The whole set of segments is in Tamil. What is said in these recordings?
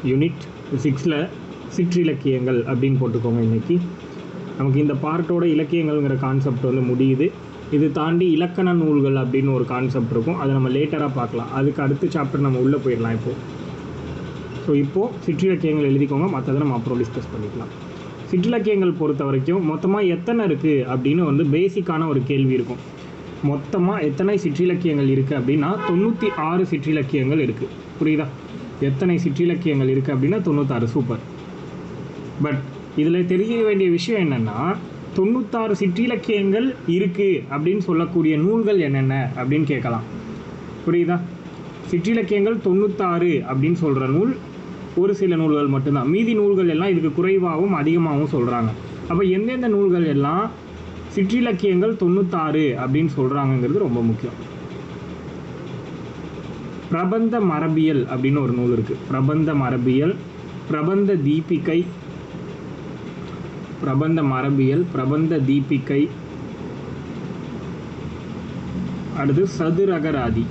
யூனிட் 6ல் சிற்றிலக்கியங்கள் அப்படின்னு போட்டுக்கோங்க. இன்றைக்கி நமக்கு இந்த பார்ட்டோட இலக்கியங்கள்ங்கிற கான்செப்ட் வந்து முடியுது. இது தாண்டி இலக்கண நூல்கள் அப்படின்னு ஒரு கான்செப்ட் இருக்கும், அதை நம்ம லேட்டராக பார்க்கலாம். அதுக்கு அடுத்த சாப்டர் நம்ம உள்ளே போயிடலாம் இப்போது. ஸோ இப்போது சிற்றிலக்கியங்கள் எழுதிக்கோங்க, மற்றதை நம்ம அப்புறம் டிஸ்கஸ் பண்ணிக்கலாம். சிற்றிலக்கியங்கள் பொறுத்த வரைக்கும் மொத்தமாக எத்தனை இருக்குது அப்படின்னு வந்து பேசிக்கான ஒரு கேள்வி இருக்கும். மொத்தமாக எத்தனை சிற்றிலக்கியங்கள் இருக்குது அப்படின்னா 96 சிற்றிலக்கியங்கள் இருக்குது. புரியுதா? எத்தனை சிற்றிலக்கியங்கள் இருக்குது அப்படின்னா 96. சூப்பர். பட் இதில் தெரிய வேண்டிய விஷயம் என்னென்னா 96 சிற்றிலக்கியங்கள் இருக்குது அப்படின்னு சொல்லக்கூடிய நூல்கள் என்னென்ன அப்படின்னு கேட்கலாம். புரியுதா? சிற்றிலக்கியங்கள் 96 அப்படின்னு சொல்கிற நூல் ஒரு சில நூல்கள் மட்டும்தான். மீதி நூல்கள் எல்லாம் இதுக்கு குறைவாகவும் அதிகமாகவும் சொல்கிறாங்க. அப்போ எந்தெந்த நூல்கள் எல்லாம் சிற்றிலக்கியங்கள் 96 அப்படின்னு சொல்கிறாங்கங்கிறது ரொம்ப முக்கியம். பிரபந்த மரபியல் அப்படின்னு ஒரு நூல் இருக்குது. பிரபந்த மரபியல், பிரபந்த தீபிகை, பிரபந்த மரபியல், பிரபந்த தீபிகை, அடுத்து சதுரகராதி.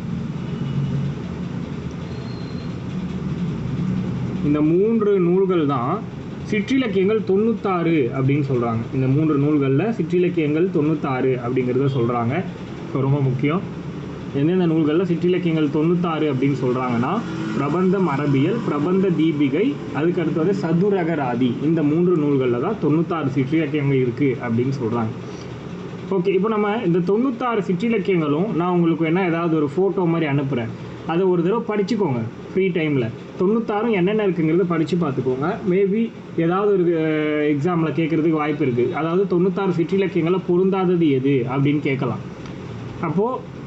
இந்த 3 நூல்கள் தான் சிற்றிலக்கியங்கள் 96 அப்படின்னு சொல்கிறாங்க. இந்த 3 நூல்களில் சிற்றிலக்கியங்கள் 96 அப்படிங்கிறத சொல்கிறாங்க. ஸோ ரொம்ப முக்கியம். எந்தெந்த நூல்களில் சிற்றிலக்கியங்கள் 96 அப்படின்னு சொல்கிறாங்கன்னா பிரபந்த மரபியல், பிரபந்த தீபிகை, அதுக்கு அடுத்தது சதுரகராதி. இந்த 3 நூல்களில் தான் 96 சிற்றிலக்கியங்கள் இருக்குது அப்படின்னு சொல்கிறாங்க. ஓகே, இப்போ நம்ம இந்த 96 சிற்றிலக்கியங்களும் நான் உங்களுக்கு வேணால் ஏதாவது ஒரு ஃபோட்டோ மாதிரி அனுப்புகிறேன். அதை ஒரு தடவை படிச்சுக்கோங்க ஃப்ரீ டைமில். 96 என்னென்ன இருக்குங்கிறத படித்து பார்த்துக்கோங்க. மேபி ஏதாவது ஒரு எக்ஸாமில் கேட்குறதுக்கு வாய்ப்பு இருக்குது. அதாவது 96 சிற்றிலக்கியங்களில் பொருந்தாதது எது அப்படின்னு கேட்கலாம். அப்போது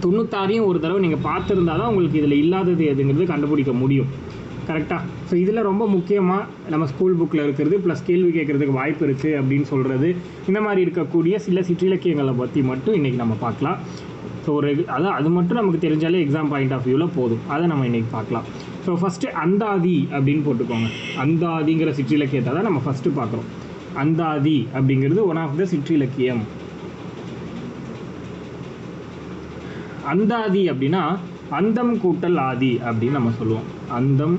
96 ஒரு தடவை நீங்கள் பார்த்துருந்தா தான் உங்களுக்கு இதில் இல்லாதது எதுங்கிறது கண்டுபிடிக்க முடியும். கரெக்டாக? ஸோ இதில் ரொம்ப முக்கியமாக நம்ம ஸ்கூல் புக்கில் இருக்கிறது ப்ளஸ் கேள்வி கேட்குறதுக்கு வாய்ப்பு இருக்குது அப்படின்னு சொல்கிறது, இந்த மாதிரி இருக்கக்கூடிய சில சிற்றிலக்கியங்களை பற்றி மட்டும் இன்றைக்கி நம்ம பார்க்கலாம். ஸோ அது மட்டும் நமக்கு தெரிஞ்சாலே எக்ஸாம் பாயிண்ட் ஆஃப் வியூவில் போதும். அதை நம்ம இன்றைக்கி பார்க்கலாம். ஸோ ஃபஸ்ட்டு அந்தாதி அப்படின்னு போட்டுக்கோங்க. அந்தாதிங்கிற சிற்றிலக்கியத்தை தான் நம்ம ஃபஸ்ட்டு பார்க்குறோம். அந்தாதி அப்படிங்கிறது ஒன் ஆஃப் த சிற்றிலக்கியம். அந்தாதி அப்படின்னா அந்தம் கூட்டல் ஆதி அப்படின்னு நம்ம சொல்லுவோம். அந்தம்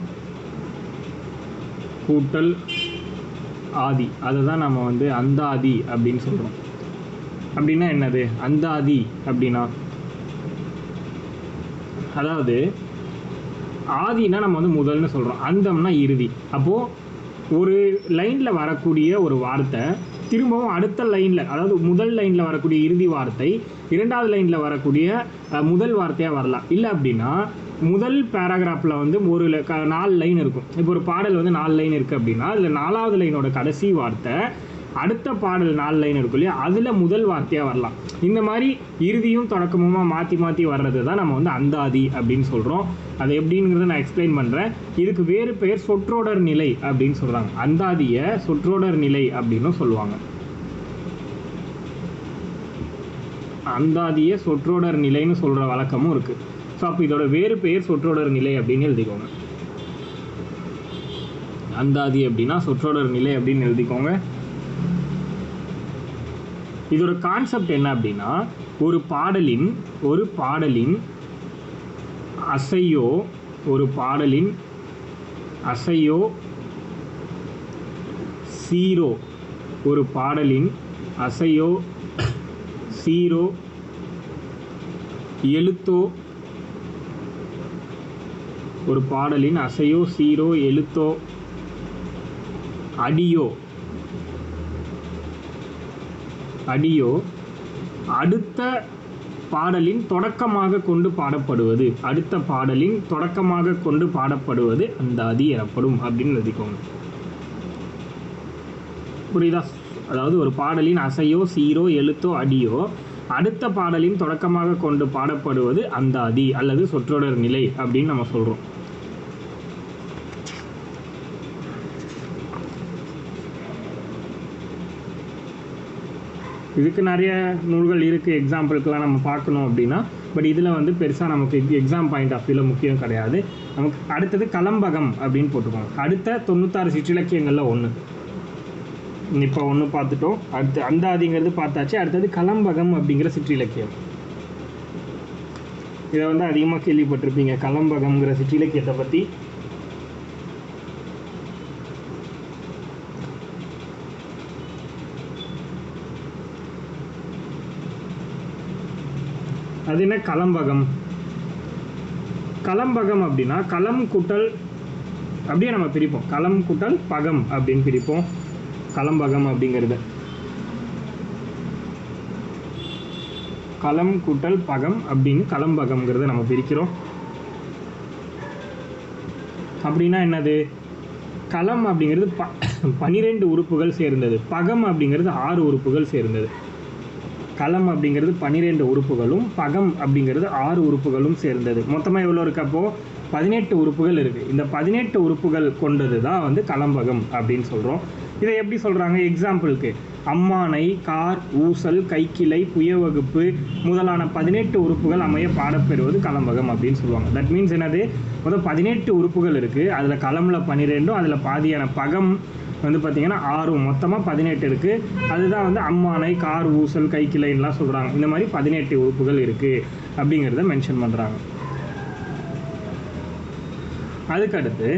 கூட்டல் ஆதி, அதை தான் நம்ம வந்து அந்தாதி அப்படின்னு சொல்கிறோம். அப்படின்னா என்னது அந்தாதி அப்படின்னா? அதாவது ஆதினா நம்ம வந்து முதல்னு சொல்கிறோம், அந்தம்னா இறுதி. அப்போது ஒரு லைனில் வரக்கூடிய ஒரு வார்த்தை திரும்பவும் அடுத்த லைனில், அதாவது முதல் லைனில் வரக்கூடிய இறுதி வார்த்தை இரண்டாவது லைனில் வரக்கூடிய முதல் வார்த்தையாக வரலாம். இல்லை அப்படின்னா முதல் பேராகிராஃபில் வந்து ஒரு 4 லைன் இருக்கும். இப்போ ஒரு பாடல் வந்து 4 லைன் இருக்குது அப்படின்னா அதில் 4வது லைனோட கடைசி வார்த்தை அடுத்த பாடல் 4 லைன் இருக்கும் இல்லையா, அதில் முதல் வார்த்தையாக வரலாம். இந்த மாதிரி இறுதியும் தொடக்கமுமா மாற்றி மாற்றி வர்றது தான் நம்ம வந்து அந்தாதி அப்படின்னு சொல்கிறோம். அது எப்படிங்கிறத நான் எக்ஸ்பிளைன் பண்ணுறேன். இதுக்கு வேறு பெயர் சொற்றொடர் நிலை அப்படின்னு சொல்கிறாங்க. அந்தாதியை சொற்றொடர் நிலை அப்படின்னும் சொல்லுவாங்க. அந்தாதியை சொற்றொடர் நிலைன்னு சொல்கிற வழக்கமும் இருக்குது. ஸோ அப்போ இதோட வேறு பெயர் சொற்றொடர் நிலை அப்படின்னு எழுதிக்கோங்க. அந்தாதி அப்படின்னா சொற்றொடர் நிலை அப்படின்னு எழுதிக்கோங்க. இதோட கான்செப்ட் என்ன அப்படின்னா ஒரு பாடலின் அசையோ, ஒரு பாடலின் அசையோ, சீரோ, ஒரு பாடலின் அசையோ, சீரோ, எழுத்தோ, ஒரு பாடலின் அசையோ, சீரோ, எழுத்தோ, அடியோ அடுத்த பாடலின் தொடக்கமாக கொண்டு பாடப்படுவது, அடுத்த பாடலின் தொடக்கமாக கொண்டு பாடப்படுவது அந்தாதி எனப்படும் அப்படின்னு எழுதிக்கோங்க. புரியுதா? அதாவது ஒரு பாடலின் அசையோ, சீரோ, எழுத்தோ, அடியோ அடுத்த பாடலின் தொடக்கமாக கொண்டு பாடப்படுவது அந்தாதி அல்லது சொற்றொடர் நிலை அப்படின்னு நம்ம சொல்கிறோம். இதுக்கு நிறைய நூல்கள் இருக்குது, எக்ஸாம்பிளுக்கெலாம் நம்ம பார்க்கணும் அப்படின்னா. பட் இதில் வந்து பெருசாக நமக்கு எக்ஸாம் பாயிண்ட் ஆஃப் வியூவில் முக்கியம் கிடையாது. நமக்கு அடுத்தது கலம்பகம் அப்படின்னு போட்டுக்கோங்க. அடுத்த 96 சிற்றிலக்கியங்களில் ஒன்று. இப்போ ஒன்று பார்த்துட்டோம். அடுத்து அந்தாதிங்கிறது பார்த்தாச்சு. அடுத்தது கலம்பகம் அப்படிங்கிற சிற்றிலக்கியம். இதை வந்து அதிகமாக கேள்விப்பட்டிருப்பீங்க, கலம்பகம்ங்கிற சிற்றிலக்கியத்தை பற்றி. அது என்ன கலம்பகம்? கலம்பகம் அப்படின்னா களம் கூட்டல் அப்படியே நம்ம பிரிப்போம், களம் கூட்டல் பகம் அப்படின்னு பிரிப்போம். கலம்பகம் அப்படிங்கிறது களம் கூட்டல் பகம் அப்படின்னு கலம்பகம்ங்கிறத நம்ம பிரிக்கிறோம். அப்படின்னா என்னது? களம் அப்படிங்கிறது 12 உறுப்புகள் சேர்ந்தது, பகம் அப்படிங்கிறது 6 உறுப்புகள் சேர்ந்தது. களம் அப்படிங்கிறது 12 உறுப்புகளும், பகம் அப்படிங்கிறது 6 உறுப்புகளும் சேர்ந்தது. மொத்தமாக எவ்வளோ இருக்கு? அப்போது 18 உறுப்புகள் இருக்குது. இந்த 18 உறுப்புகள் கொண்டது தான் வந்து கலம்பகம் அப்படின்னு சொல்கிறோம். இதை எப்படி சொல்கிறாங்க? எக்ஸாம்பிளுக்கு அம்மானை, கார், ஊசல், கைக்கிளை, புயவகுப்பு முதலான 18 உறுப்புகள் அமைய பாடப்பெறுவது கலம்பகம் அப்படின்னு சொல்லுவாங்க. தட் மீன்ஸ் என்னது? மொத்தம் 18 உறுப்புகள் இருக்குது, அதில் களமில் 12, அதில் பாதியான பகம் வந்து பார்த்திங்கன்னா 6, மொத்தமாக 18 இருக்குது. அதுதான் வந்து அம்மானை, கார், ஊசல், கைக்கிளைன்னெலாம் சொல்கிறாங்க. இந்த மாதிரி 18 உறுப்புகள் இருக்குது அப்படிங்கிறத மென்ஷன் பண்ணுறாங்க. அதுக்கடுத்து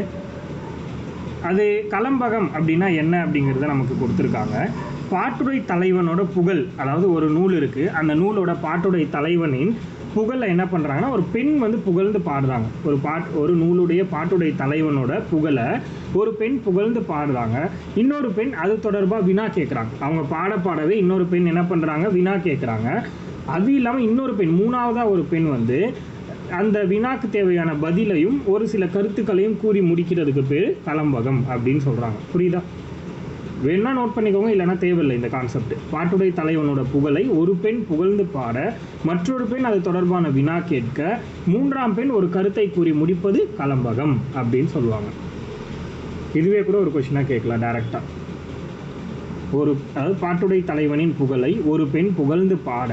அது கலம்பகம் அப்படின்னா என்ன அப்படிங்கிறத நமக்கு கொடுத்துருக்காங்க. பாட்டுடை தலைவனோட புகழ், அதாவது ஒரு நூல் இருக்குது, அந்த நூலோட பாட்டுடை தலைவனின் புகழை என்ன பண்ணுறாங்கன்னா ஒரு பெண் வந்து புகழ்ந்து பாடுறாங்க. ஒரு நூலுடைய பாட்டுடை தலைவனோட புகழை ஒரு பெண் புகழ்ந்து பாடுறாங்க. இன்னொரு பெண் அது தொடர்பாக வினா கேட்குறாங்க. அவங்க பாடவே இன்னொரு பெண் என்ன பண்ணுறாங்க? வினா கேட்குறாங்க. அது இல்லாமல் இன்னொரு பெண், மூணாவதாக ஒரு பெண் வந்து அந்த வினாக்கு தேவையான பதிலையும் ஒரு சில கருத்துக்களையும் கூறி முடிக்கிறதுக்கு பேர் கலம்பகம் அப்படின்னு சொல்கிறாங்க. புரியுதா? வேணா நோட் பண்ணிக்கோங்க, இல்லைன்னா தேவையில்லை இந்த கான்செப்ட். பாட்டுடை தலைவனோட புகழை ஒரு பெண் புகழ்ந்து பாட, மற்றொரு பெண் அது தொடர்பான வினா கேட்க, மூன்றாம் பெண் ஒரு கருத்தை கூறி முடிப்பது கலம்பகம் அப்படின்னு சொல்லுவாங்க. இதுவே கூட ஒரு கொஸ்டினாக கேட்கலாம் டைரெக்டாக. அதாவது பாட்டுடை தலைவனின் புகழை ஒரு பெண் புகழ்ந்து பாட,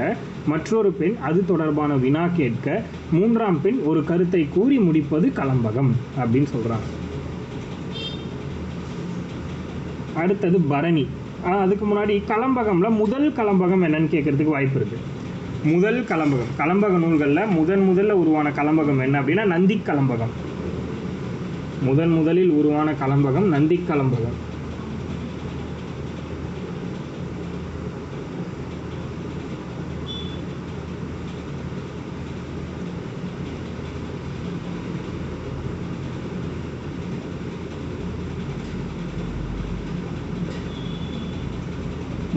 மற்றொரு பெண் அது தொடர்பான வினா கேட்க, மூன்றாம் பெண் ஒரு கருத்தை கூறி முடிப்பது கலம்பகம் அப்படின்னு சொல்கிறாங்க. அடுத்தது பரணி. அதுக்கு முன்னாடி கலம்பகம்ல முதல் கலம்பகம் என்னன்னு கேட்கறதுக்கு வாய்ப்பு இருக்குது. முதல் கலம்பகம், கலம்பக நூல்களில் முதல்ல உருவான கலம்பகம் என்ன அப்படின்னா நந்தி கலம்பகம். முதலில் உருவான கலம்பகம் நந்தி கலம்பகம்.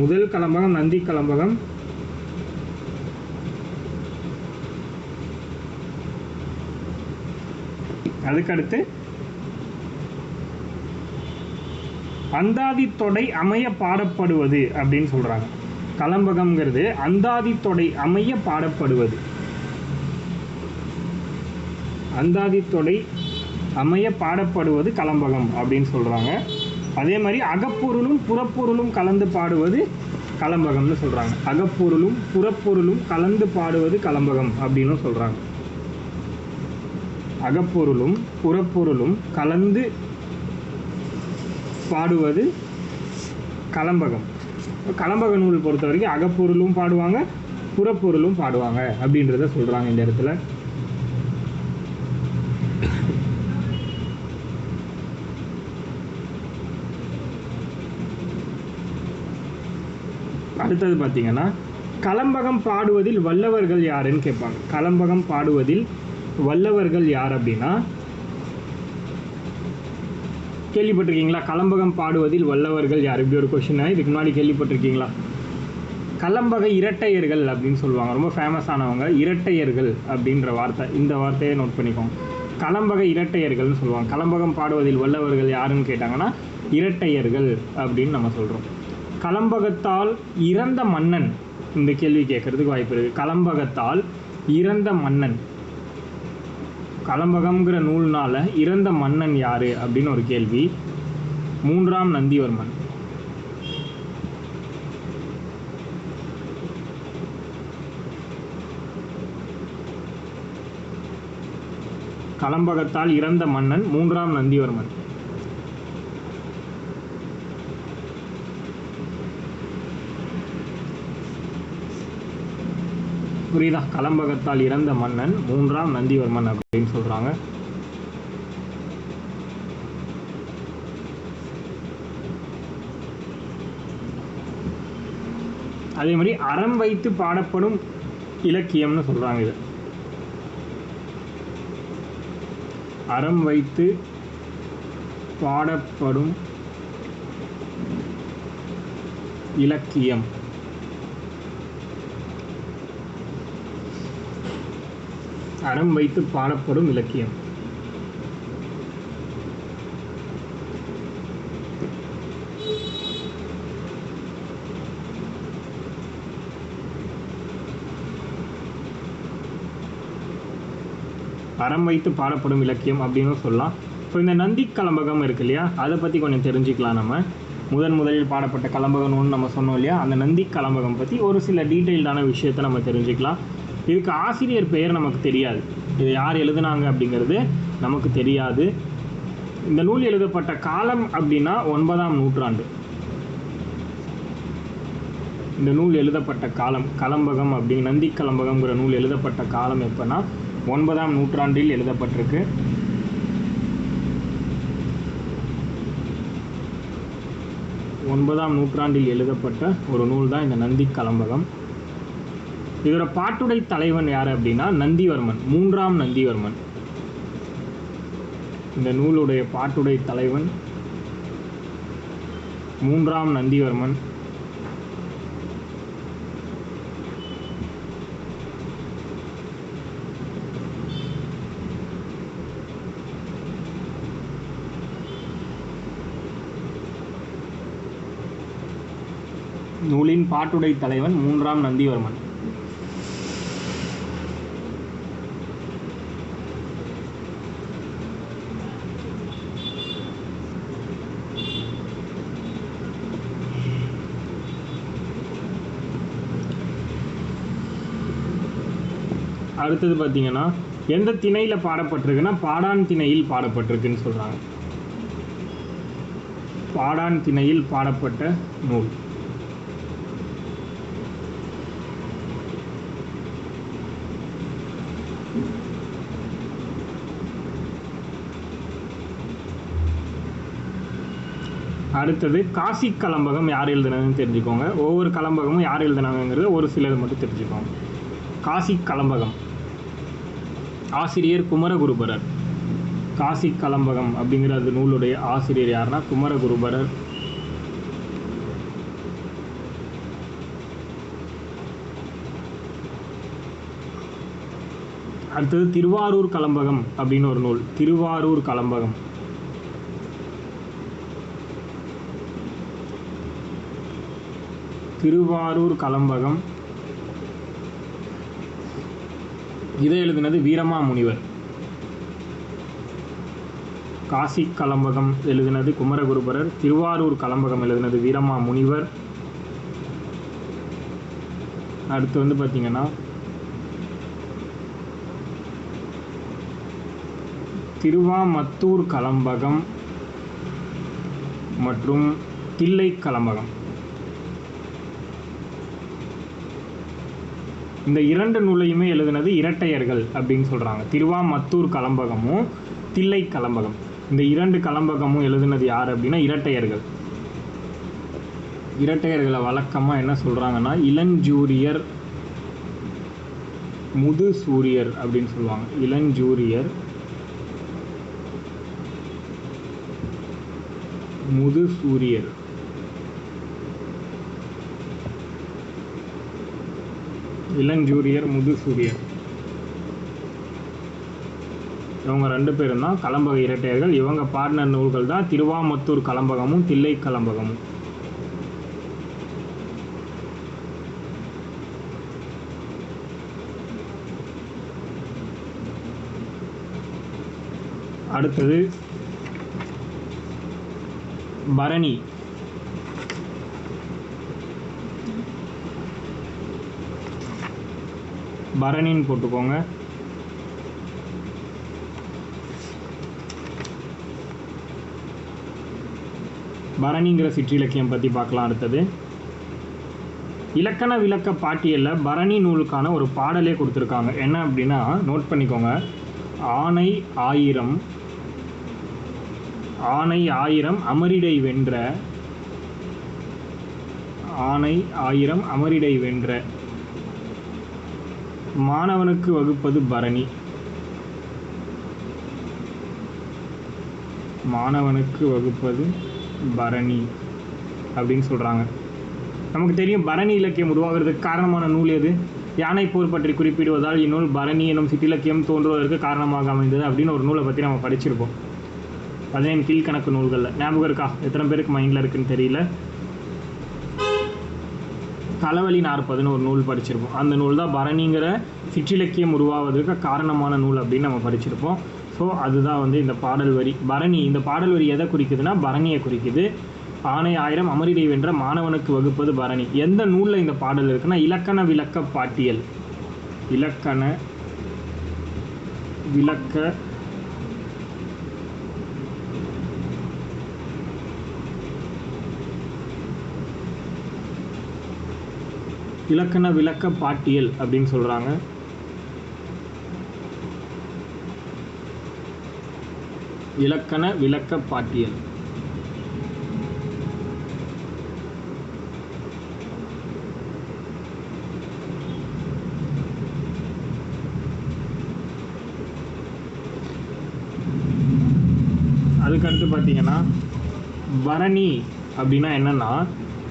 முதல் கலம்பகம் நந்தி கலம்பகம். அதுக்கடுத்து அந்தாதி தொடை அமைய பாடப்படுவது அப்படின்னு சொல்றாங்க. கலம்பகம்ங்கிறது அந்தாதி தொடை அமைய பாடப்படுவது. அந்தாதி தொடை அமைய பாடப்படுவது கலம்பகம் அப்படின்னு சொல்றாங்க. அதே மாதிரி அகப்பொருளும் புறப்பொருளும் கலந்து பாடுவது கலம்பகம்னு சொல்கிறாங்க. அகப்பொருளும் புறப்பொருளும் கலந்து பாடுவது கலம்பகம் அப்படின்னு சொல்கிறாங்க. அகப்பொருளும் புறப்பொருளும் கலந்து பாடுவது கலம்பகம். கலம்பக நூல் பொறுத்த வரைக்கும் அகப்பொருளும் பாடுவாங்க, புறப்பொருளும் பாடுவாங்க அப்படின்றத சொல்கிறாங்க இந்த இடத்துல. அடுத்தது பார்த்தீங்கன்னா கலம்பகம் பாடுவதில் வல்லவர்கள் யாருன்னு கேட்பாங்க. கலம்பகம் பாடுவதில் வல்லவர்கள் யார் அப்படின்னா, கேள்விப்பட்டிருக்கீங்களா? கலம்பகம் பாடுவதில் வல்லவர்கள் யார்? இப்படி ஒரு கொஸ்டின் இதுக்கு முன்னாடி கேள்விப்பட்டிருக்கீங்களா? கலம்பக இரட்டையர்கள் அப்படின்னு சொல்லுவாங்க, ரொம்ப ஃபேமஸானவங்க இரட்டையர்கள் அப்படின்ற வார்த்தை. இந்த வார்த்தையை நோட் பண்ணிக்கோங்க. கலம்பக இரட்டையர்கள்னு சொல்லுவாங்க. கலம்பகம் பாடுவதில் வல்லவர்கள் யாருன்னு கேட்டாங்கன்னா இரட்டையர்கள் அப்படின்னு நம்ம சொல்கிறோம். கலம்பகத்தால் இறந்த மன்னன், இந்த கேள்வி கேட்கறதுக்கு வாய்ப்பு இருக்குது. கலம்பகத்தால் இறந்த மன்னன், கலம்பகம்ங்கிற நூல்னால இறந்த மன்னன் யாரு அப்படின்னு ஒரு கேள்வி. 3ஆம் நந்திவர்மன். கலம்பகத்தால் இறந்த மன்னன் 3ஆம் நந்திவர்மன். புரியுதா? கலம்பகத்தால் இறந்த மன்னன் 3ஆம் நந்திவர்மன் அப்படின்னு சொல்றாங்க. அதே மாதிரி அறம் வைத்து பாடப்படும் இலக்கியம்னு சொல்கிறாங்க. இது அறம் வைத்து பாடப்படும் இலக்கியம். அறம் வைத்து பாடப்படும் இலக்கியம். அறம் வைத்து பாடப்படும் இலக்கியம் அப்படின்னு சொல்லலாம். ஸோ இந்த நந்தி கலம்பகம் இருக்கு இல்லையா, அதை பற்றி கொஞ்சம் தெரிஞ்சுக்கலாம். நம்ம முதலில் பாடப்பட்ட கலம்பகம் நூல்னு நம்ம சொன்னோம் இல்லையா, அந்த நந்தி கலம்பகம் பற்றி ஒரு சில டீட்டெயில்டான விஷயத்தை நம்ம தெரிஞ்சுக்கலாம். இதுக்கு ஆசிரியர் பெயர் நமக்கு தெரியாது, இது யார் எழுதுனாங்க அப்படிங்கிறது நமக்கு தெரியாது. இந்த நூல் எழுதப்பட்ட காலம் அப்படின்னா 9ஆம் நூற்றாண்டு. இந்த நூல் எழுதப்பட்ட காலம், கலம்பகம் அப்படி நந்தி கலம்பகம்ங்கிற நூல் எழுதப்பட்ட காலம் எப்போனா 9ஆம் நூற்றாண்டில் எழுதப்பட்டிருக்கு. ஒன்பதாம் நூற்றாண்டில் எழுதப்பட்ட ஒரு நூல் தான் இந்த நந்தி கலம்பகம். இதோட பாட்டுடை தலைவன் யார் அப்படின்னா நந்திவர்மன், 3ஆம் நந்திவர்மன். இந்த நூலுடைய பாட்டுடை தலைவன் 3ஆம் நந்திவர்மன். நூலின் பாட்டுடை தலைவன் 3ஆம் நந்திவர்மன். அடுத்தது பார்த்தீங்கன்னா எந்த திணையில் பாடப்பட்டிருக்குன்னா பாடான் திணையில் பாடப்பட்டிருக்குன்னு சொல்கிறாங்க. பாடான் திணையில் பாடப்பட்ட நூல். அடுத்தது காசி கலம்பகம் யார் எழுதுனதுன்னு தெரிஞ்சுக்கோங்க. ஒவ்வொரு கலம்பகமும் யார் எழுதுனாங்கிறது ஒரு சிலது மட்டும் தெரிஞ்சுக்கோங்க. காசி கலம்பகம் ஆசிரியர் குமரகுருபரர். காசி கலம்பகம் அப்படிங்கிற அந்த நூலுடைய ஆசிரியர் யாருன்னா குமரகுருபரர். அடுத்தது திருவாரூர் கலம்பகம் அப்படின்னு ஒரு நூல். திருவாரூர் கலம்பகம். திருவாரூர் கலம்பகம் இதை எழுதினது வீரமாமுனிவர். காசி கலம்பகம் எழுதினது குமரகுருபரர். திருவாரூர் கலம்பகம் எழுதினது வீரமாமுனிவர். அடுத்து வந்து பார்த்தீங்கன்னா திருவாமத்தூர் கலம்பகம் மற்றும் தில்லை கலம்பகம். இந்த இரண்டு நூலையுமே எழுதினது இரட்டையர்கள் அப்படின்னு சொல்கிறாங்க. திருவாமத்தூர் கலம்பகமும் தில்லை கலம்பகம், இந்த இரண்டு கலம்பகமும் எழுதினது யார் அப்படின்னா இரட்டையர்கள். இரட்டையர்களை வழக்கமாக என்ன சொல்கிறாங்கன்னா இளஞ்சூரியர் முதுசூரியர் அப்படின்னு சொல்லுவாங்க. இளஞ்சூரியர் முதுசூரியர். இளஞ்சூரியர் முதுசூரியர் இவங்க ரெண்டு பேரும் தான் கலம்பக இரட்டையர்கள். இவங்க பாடின நூல்கள் தான் திருவாமத்தூர் கலம்பகமும் தில்லை கலம்பகமும். அடுத்தது பரணி. பரணின்னு போட்டுக்கோங்க. பரணிங்கிற சிற்றிலக்கியம் பற்றி பார்க்கலாம். அடுத்தது இலக்கண விளக்க பாட்டியலில் பரணி நூலுக்கான ஒரு பாடலே கொடுத்துருக்காங்க. என்ன அப்படின்னா நோட் பண்ணிக்கோங்க. ஆனை ஆயிரம் ஆனை ஆயிரம் அமரிடை வென்ற ஆனை ஆயிரம் அமரிடை வென்ற மாணவனுக்கு வகுப்பது பரணி. மாணவனுக்கு வகுப்பது பரணி அப்படின்னு சொல்கிறாங்க. நமக்கு தெரியும் பரணி இலக்கியம் உருவாகிறதுக்கு காரணமான நூல் எது? யானை போர் பற்றி குறிப்பிடுவதால் இந்நூல் பரணி எனும் சிற்றிலக்கியம் தோன்றுவதற்கு காரணமாக அமைந்தது அப்படின்னு ஒரு நூலை பற்றி நம்ம படிச்சிருப்போம். 15 கீழ்கணக்கு நூல்களில் ஞாபகம் இருக்கா? எத்தனை பேருக்கு மைண்டில் இருக்குன்னு தெரியல. களவழி 40ன்னு ஒரு நூல் படிச்சிருப்போம். அந்த நூல் தான் பரணிங்கிற சிற்றிலக்கியம் உருவாவதற்கு காரணமான நூல் அப்படின்னு நம்ம படிச்சிருப்போம். ஸோ அதுதான் வந்து இந்த பாடல் வரி பரணி. இந்த பாடல் வரி எதை குறிக்குதுன்னா பரணியை குறிக்குது. ஆணை 1000 அமரிடை வென்ற மாணவனுக்கு வகுப்பது பரணி. எந்த நூலில் இந்த பாடல் இருக்குன்னா இலக்கண விளக்க பாட்டியல். இலக்கண விளக்க இலக்கண விளக்க பாட்டியல் அப்படின்னு சொல்கிறாங்க. இலக்கண விளக்க பாட்டியல். அதுக்கடுத்து பார்த்தீங்கன்னா பரணி அப்படின்னா என்னன்னா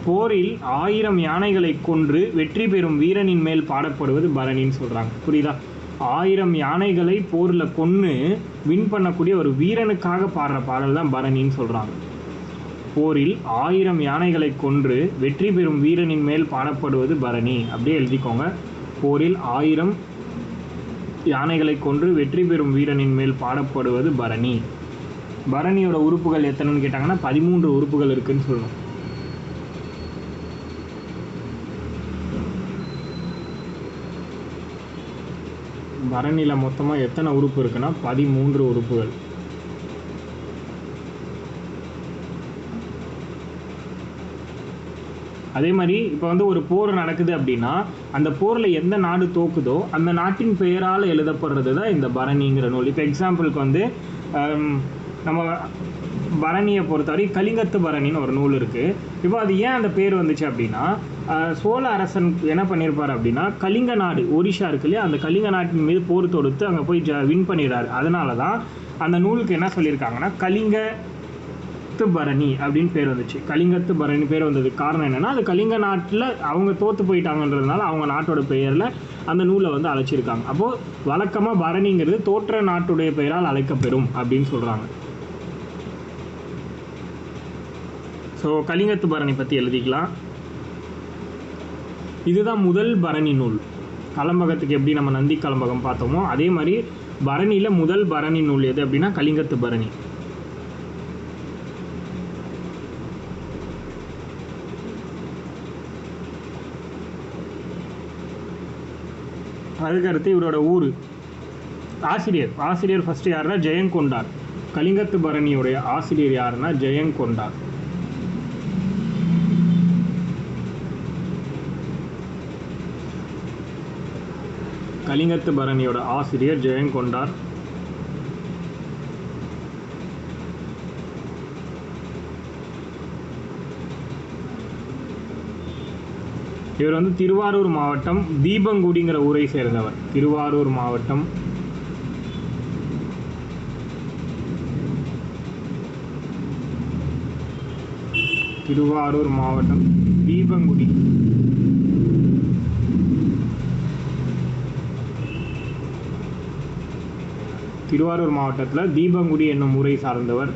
போரில் 1000 யானைகளை கொன்று வெற்றி பெறும் வீரனின் மேல் பாடப்படுவது பரணின்னு சொல்கிறாங்க. புரியுதா? 1000 யானைகளை போரில் கொன்று வின் பண்ணக்கூடிய ஒரு வீரனுக்காக பாடுற பாடல் தான் பரணின்னு சொல்கிறாங்க. போரில் 1000 யானைகளை கொன்று வெற்றி பெறும் வீரனின் மேல் பாடப்படுவது பரணி. அப்படியே எழுதிக்கோங்க. போரில் 1000 யானைகளை கொன்று வெற்றி பெறும் வீரனின் மேல் பாடப்படுவது பரணி. பரணியோட உறுப்புகள் எத்தனைன்னு கேட்டாங்கன்னா 13 உறுப்புகள் இருக்குன்னு சொல்லணும். பரணியில் மொத்தமாக எத்தனை உறுப்பு இருக்குன்னா 13 உறுப்புகள். அதே மாதிரி இப்போ வந்து ஒரு போர் நடக்குது அப்படின்னா அந்த போரில் எந்த நாடு தோக்குதோ அந்த நாட்டின் பெயரால் எழுதப்படுறது தான் இந்த பரணிங்கிற நூல். இப்போ எக்ஸாம்பிளுக்கு வந்து நம்ம பரணியை பொறுத்தவரை கலிங்கத்து பரணின்னு ஒரு நூல் இருக்குது. இப்போ அது ஏன் அந்த பேர் வந்துச்சு அப்படின்னா சோழ அரசன் என்ன பண்ணியிருப்பார் அப்படின்னா கலிங்க நாடு ஒரிஷா இருக்கு இல்லையா, அந்த கலிங்க நாட்டின் மீது போர் தொடுத்து அங்கே போய் வின் பண்ணிடுறாரு. அதனால தான் அந்த நூலுக்கு என்ன சொல்லியிருக்காங்கன்னா கலிங்கத்து பரணி அப்படின்னு பேர் வந்துச்சு. கலிங்கத்து பரணி பேர் வந்ததுக்கு காரணம் என்னென்னா அது கலிங்க நாட்டில் அவங்க தோற்று போயிட்டாங்கன்றதுனால அவங்க நாட்டோட பெயரில் அந்த நூலை வந்து அழைச்சிருக்காங்க. அப்போது வழக்கமாக பரணிங்கிறது தோற்ற நாட்டுடைய பெயரால் அழைக்கப்பெறும் அப்படின்னு சொல்கிறாங்க. ஸோ கலிங்கத்து பரணி பற்றி எழுதிக்கலாம். இதுதான் முதல் பரணி நூல். கலம்பகத்துக்கு எப்படி நம்ம நந்தி கலம்பகம் பார்த்தோமோ அதே மாதிரி பரணியில் முதல் பரணி நூல் எது அப்படின்னா கலிங்கத்து பரணி. அதுக்கடுத்து இவரோட ஊர். ஆசிரியர் ஃபஸ்ட்டு யாருன்னா ஜெயங்கொண்டார். கலிங்கத்து பரணியுடைய ஆசிரியர் யாருன்னா ஜெயங்கொண்டார். கலிங்கத்து பரணியோட ஆசிரியர் ஜெயங்கொண்டார். இவர் வந்து திருவாரூர் மாவட்டம் தீபங்குடிங்கிற ஊரை சேர்ந்தவர். திருவாரூர் மாவட்டம் தீபங்குடி. திருவாரூர் மாவட்டத்தில் தீபங்குடி என்னும் ஊரை சார்ந்தவர்.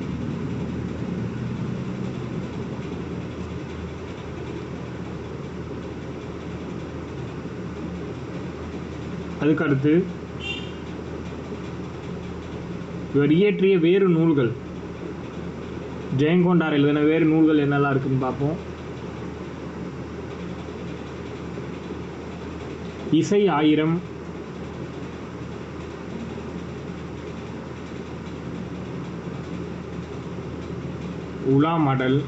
அதுக்கடுத்து இவர் இயற்றிய வேறு நூல்கள். ஜெயங்கொண்டார் எழுதின வேறு நூல்கள் என்னெல்லாம் இருக்குன்னு பார்ப்போம். இசை 1000, உலாமடல்.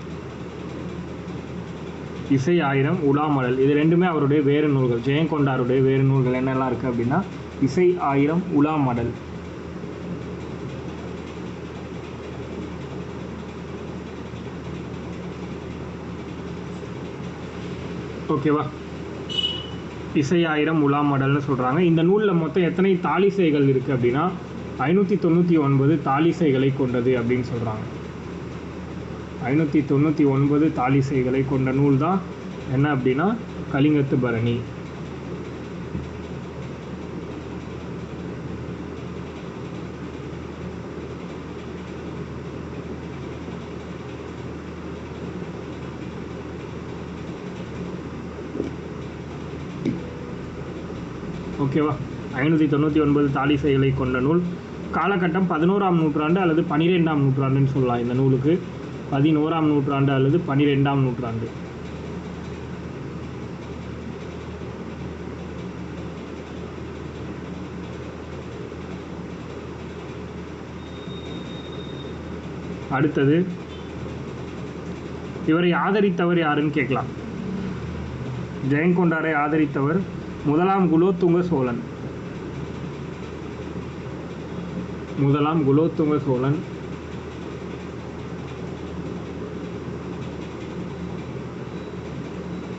இசை 1000, உலாமடல் இது ரெண்டுமே அவருடைய வேறு நூல்கள். ஜெயங்கொண்டாருடைய வேறு நூல்கள் என்னெல்லாம் இருக்குது அப்படின்னா இசை 1000, உலாமடல். ஓகேவா? இசையாயிரம் உலாமடல்னு சொல்கிறாங்க. இந்த நூலில் மொத்தம் எத்தனை தாளிசைகள் இருக்குது அப்படின்னா 599 தாளிசைகளை கொண்டது அப்படின்னு சொல்கிறாங்க. 599 தாளிசைகளை கொண்ட நூல் தான் என்ன அப்படின்னா கலிங்கத்து பரணி. ஓகேவா? 599 தாளிசைகளை கொண்ட நூல். காலகட்டம் 11ஆம் நூற்றாண்டு அல்லது 12ஆம் நூற்றாண்டுன்னு சொல்லலாம். இந்த நூலுக்கு 11ஆம் நூற்றாண்டு அல்லது 12ஆம் நூற்றாண்டு. அடுத்தது இவரை ஆதரித்தவர் யாருன்னு கேட்கலாம். ஜெயங்கொண்டாரை ஆதரித்தவர் முதலாம் குலோத்துங்க சோழன். முதலாம் குலோத்துங்க சோழன்.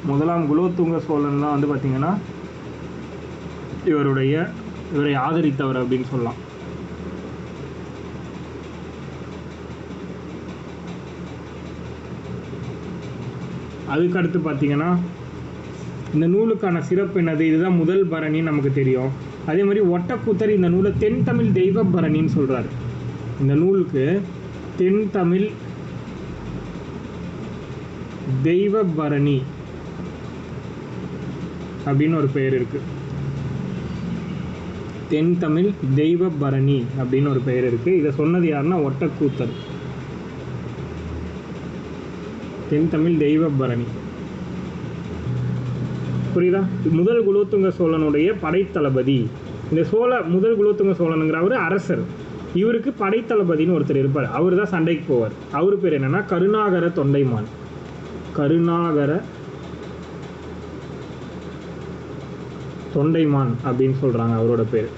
முதலாம் குலோத்துங்க சோழன் தான் வந்து பார்த்தீங்கன்னா இவரை ஆதரித்தவர் அப்படின்னு சொல்லலாம். அதுக்கடுத்து பார்த்தீங்கன்னா இந்த நூலுக்கான சிறப்பு என்னது? இதுதான் முதல் பரணின்னு நமக்கு தெரியும். அதே மாதிரி ஒட்டக்கூத்தர் இந்த நூலை தென் தமிழ் தெய்வ பரணின்னு சொல்கிறார். இந்த நூலுக்கு தென் தமிழ் தெய்வ பரணி அப்படின்னு ஒரு பெயர் இருக்கு. தென் தமிழ் தெய்வ பரணி அப்படின்னு ஒரு பெயர் இருக்கு. இதை சொன்னது யாருன்னா ஒட்டக்கூத்தர். தென் தமிழ் தெய்வ பரணி. புரியுதா? முதல் குலோத்துங்க சோழனுடைய படைத்தளபதி. இந்த முதல் குலோத்துங்க சோழனுங்கிறவர் அரசர். இவருக்கு படைத்தளபதினு ஒருத்தர் இருப்பார். அவர் தான் சண்டைக்கு போவார். அவர் பேர் என்னன்னா கருணாகர தொண்டைமான். கருணாகர தொண்டைமான் அப்படின்னு சொல்றாங்க அவரோட பேர்.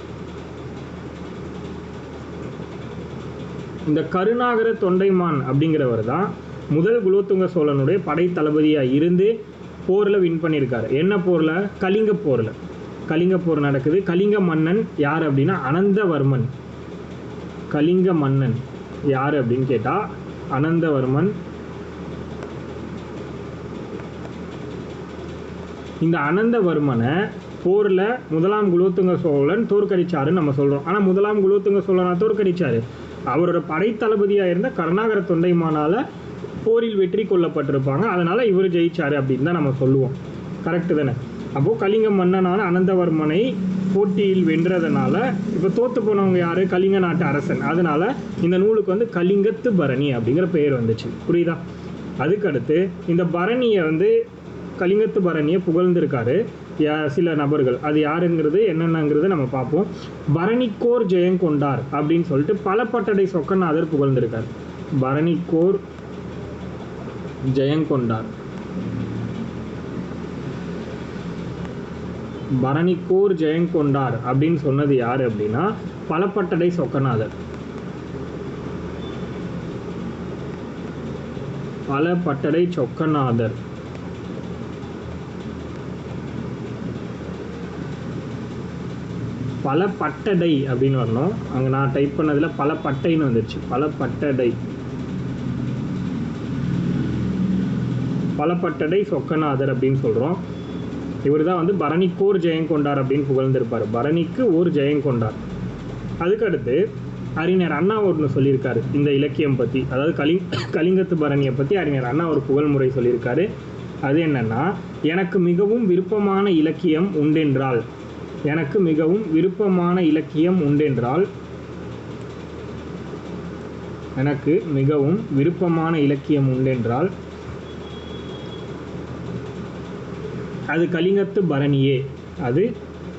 இந்த கருணாகர தொண்டைமான் அப்படிங்கிறவர் தான் முதல் குலோத்துங்க சோழனுடைய படைத்தளபதியாக இருந்து போரில் வின் பண்ணியிருக்காரு. என்ன போரில்? கலிங்க போரில். கலிங்க போர் நடக்குது. கலிங்க மன்னன் யார் அப்படின்னா அனந்தவர்மன். கலிங்க மன்னன் யார் அப்படின்னு கேட்டால் அனந்தவர்மன். இந்த அனந்தவர்மனை போரில் முதலாம் குலோத்துங்க சோழன் தோற்கடிச்சாருன்னு நம்ம சொல்கிறோம். ஆனால் முதலாம் குலோத்துங்க சோழனா தோற்கடிச்சாரு? அவரோட படைத்தளபதியாக இருந்த கருணாகர தொண்டைமானால் போரில் வெற்றி கொள்ளப்பட்டிருப்பாங்க. அதனால் இவர் ஜெயிச்சாரு அப்படின்னு தான் நம்ம சொல்லுவோம். கரெக்டு தானே? அப்போது கலிங்க மன்னனான அனந்தவர்மனை போட்டியில் வென்றதுனால இப்போ தோற்று போனவங்க யார்? கலிங்க நாட்டு அரசன். அதனால் இந்த நூலுக்கு வந்து கலிங்கத்து பரணி அப்படிங்கிற பெயர் வந்துச்சு. புரியுதா? அதுக்கடுத்து இந்த பரணியை வந்து கலிங்கத்து பரணியை புகழ்ந்திருக்காரு சில நபர்கள். அது யாருங்கிறது என்னென்னங்கிறது நம்ம பார்ப்போம். பரணிக்கோர் ஜெயங்கொண்டார் அப்படின்னு சொல்லிட்டு பலப்பட்டடை சொக்கநாதர் புகழ்ந்திருக்கார். பரணிக்கோர் ஜெயங்கொண்டார். பரணிக்கோர் ஜெயங்கொண்டார் அப்படின்னு சொன்னது யாரு அப்படின்னா பலப்பட்டடை சொக்கநாதர். பலப்பட்டடை சொக்கநாதர். பலப்பட்டடை அப்படின்னு வரணும். அங்கே நான் டைப் பண்ணதில் பலப்பட்டைன்னு வந்துருச்சு. பலப்பட்டடை. பலப்பட்டடை சொக்கநாதர் அப்படின்னு சொல்கிறோம். இவர் தான் வந்து பரணிக்கோர் ஜெயங்கொண்டார் அப்படின்னு புகழ்ந்திருப்பார். பரணிக்கு ஓர் ஜெயங்கொண்டார். அதுக்கடுத்து அறிஞர் அண்ணா ஒன்று சொல்லியிருக்காரு இந்த இலக்கியம் பற்றி. அதாவது கலிங்கத்து பரணியை பற்றி அறிஞர் அண்ணா ஒரு புகழ்முறை சொல்லியிருக்காரு. அது என்னன்னா, எனக்கு மிகவும் விருப்பமான இலக்கியம் உண்டென்றால், எனக்கு மிகவும் விருப்பமான இலக்கியம் உண்டென்றால், எனக்கு மிகவும் விருப்பமான இலக்கியம் உண்டென்றால் அது கலிங்கத்து பரணியே. அது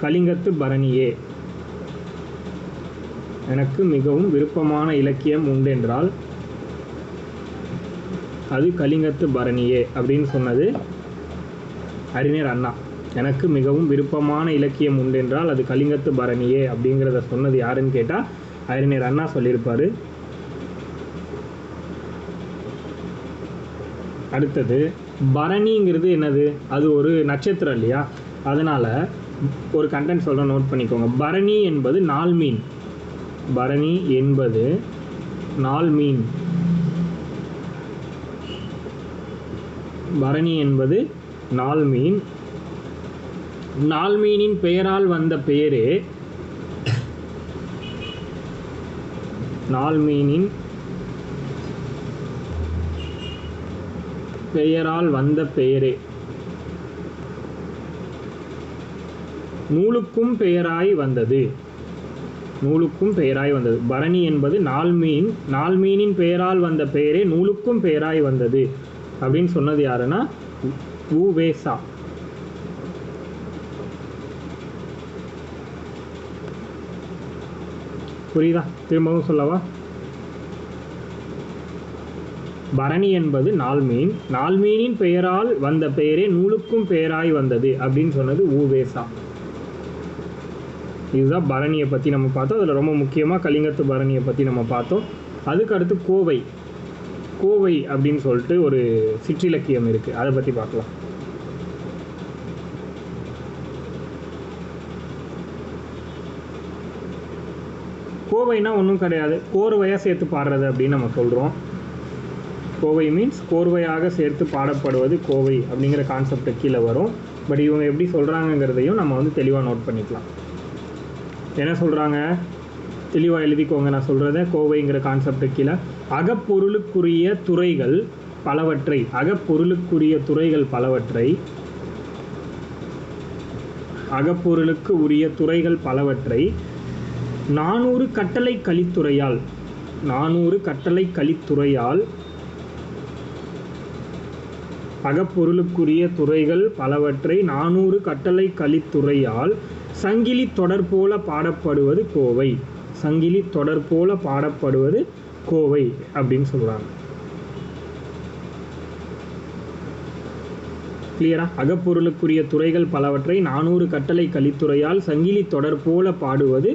கலிங்கத்து பரணியே. எனக்கு மிகவும் விருப்பமான இலக்கியம் உண்டென்றால் அது கலிங்கத்து பரணியே அப்படின்னு சொன்னது அறிஞர் அண்ணா. எனக்கு மிகவும் விருப்பமான இலக்கியம் உண்டென்றால் அது கலிங்கத்து பரணியே அப்படிங்கிறத சொன்னது யாருன்னு கேட்டால் அறிஞர் அண்ணா சொல்லியிருப்பார். அடுத்தது பரணிங்கிறது என்னது? அது ஒரு நட்சத்திரம் இல்லையா? அதனால் ஒரு கண்டென்ட் சொல்கிறேன், நோட் பண்ணிக்கோங்க. பரணி என்பது நாள் மீன். பரணி என்பது நாள் மீன். பரணி என்பது நாள் மீன். நாள் மீனின் பெயரால் வந்த பெயரே நாள் மீனின் பெயரால் வந்த பெயரே நூலுக்கும் பெயராய் வந்தது. நூலுக்கும் பெயராய் வந்தது. பரணி என்பது நாள் மீன். நாள் மீனின் பெயரால் வந்த பெயரே நூலுக்கும் பெயராய் வந்தது அப்படின்னு சொன்னது யாருன்னா உ.வே.சா. புரியுதா? திரும்பவும் சொல்லவா? பரணி என்பது நாள் மீன். நாள் மீனின் பெயரால் வந்த பெயரே நூலுக்கும் பெயராய் வந்தது அப்படின்னு சொன்னது உ.வே.சா. இதுதான் பரணியை பற்றி நம்ம பார்த்தோம். அதில் ரொம்ப முக்கியமாக கலிங்கத்து பரணியை பற்றி நம்ம பார்த்தோம். அதுக்கு அடுத்து கோவை. கோவை அப்படின்னு சொல்லிட்டு ஒரு சிற்றிலக்கியம் இருக்குது, அதை பற்றி பார்க்கலாம். கோவைனா ஒன்றும் கிடையாது, கோர்வையாக சேர்த்து பாடுறது அப்படின்னு நம்ம சொல்கிறோம். கோவை மீன்ஸ் கோர்வையாக சேர்த்து பாடப்படுவது கோவை அப்படிங்கிற கான்செப்ட் கீழே வரும். பட் இவங்க எப்படி சொல்கிறாங்கங்கிறதையும் நம்ம வந்து தெளிவாக நோட் பண்ணிக்கலாம். என்ன சொல்கிறாங்க தெளிவாக எழுதிக்கோங்க. நான் சொல்கிறத கோவைங்கிற கான்செப்ட் கீழே அகப்பொருளுக்குரிய துறைகள் பலவற்றை, அகப்பொருளுக்குரிய துறைகள் பலவற்றை, அகப்பொருளுக்கு உரிய துறைகள் பலவற்றை 400 கட்டளை கலித்துறையால், 400 கட்டளை கலித்துறையால், அகப்பொருளுக்குரிய துறைகள் பலவற்றை 400 கட்டளை கலித்துறையால் சங்கிலி தொடர் போல பாடப்படுவது கோவை. சங்கிலி தொடர் போல பாடப்படுவது கோவை அப்படின்னு சொல்கிறாங்க. கிளியரா? அகப்பொருளுக்குரிய துறைகள் பலவற்றை 400 கட்டளை கலித்துறையால் சங்கிலி தொடர் போல பாடுவது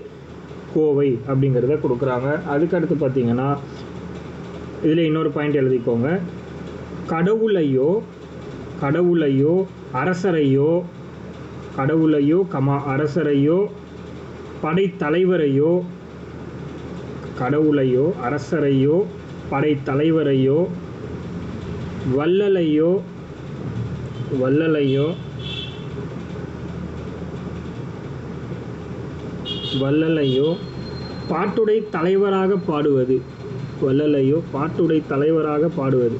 கோவை அப்படிங்கிறத கொடுக்குறாங்க. அதுக்கடுத்து பார்த்தீங்கன்னா இதில் இன்னொரு பாயிண்ட் எழுதிக்கோங்க. கடவுளையோ, கடவுளையோ அரசரையோ, கடவுளையோ அரசரையோ படைத்தலைவரையோ, கடவுளையோ அரசரையோ படைத்தலைவரையோ வள்ளலையோ, வள்ளலையோ வள்ளலையோ பாட்டுடை தலைவராக பாடுவது, வள்ளலையோ பாட்டுடை தலைவராக பாடுவது.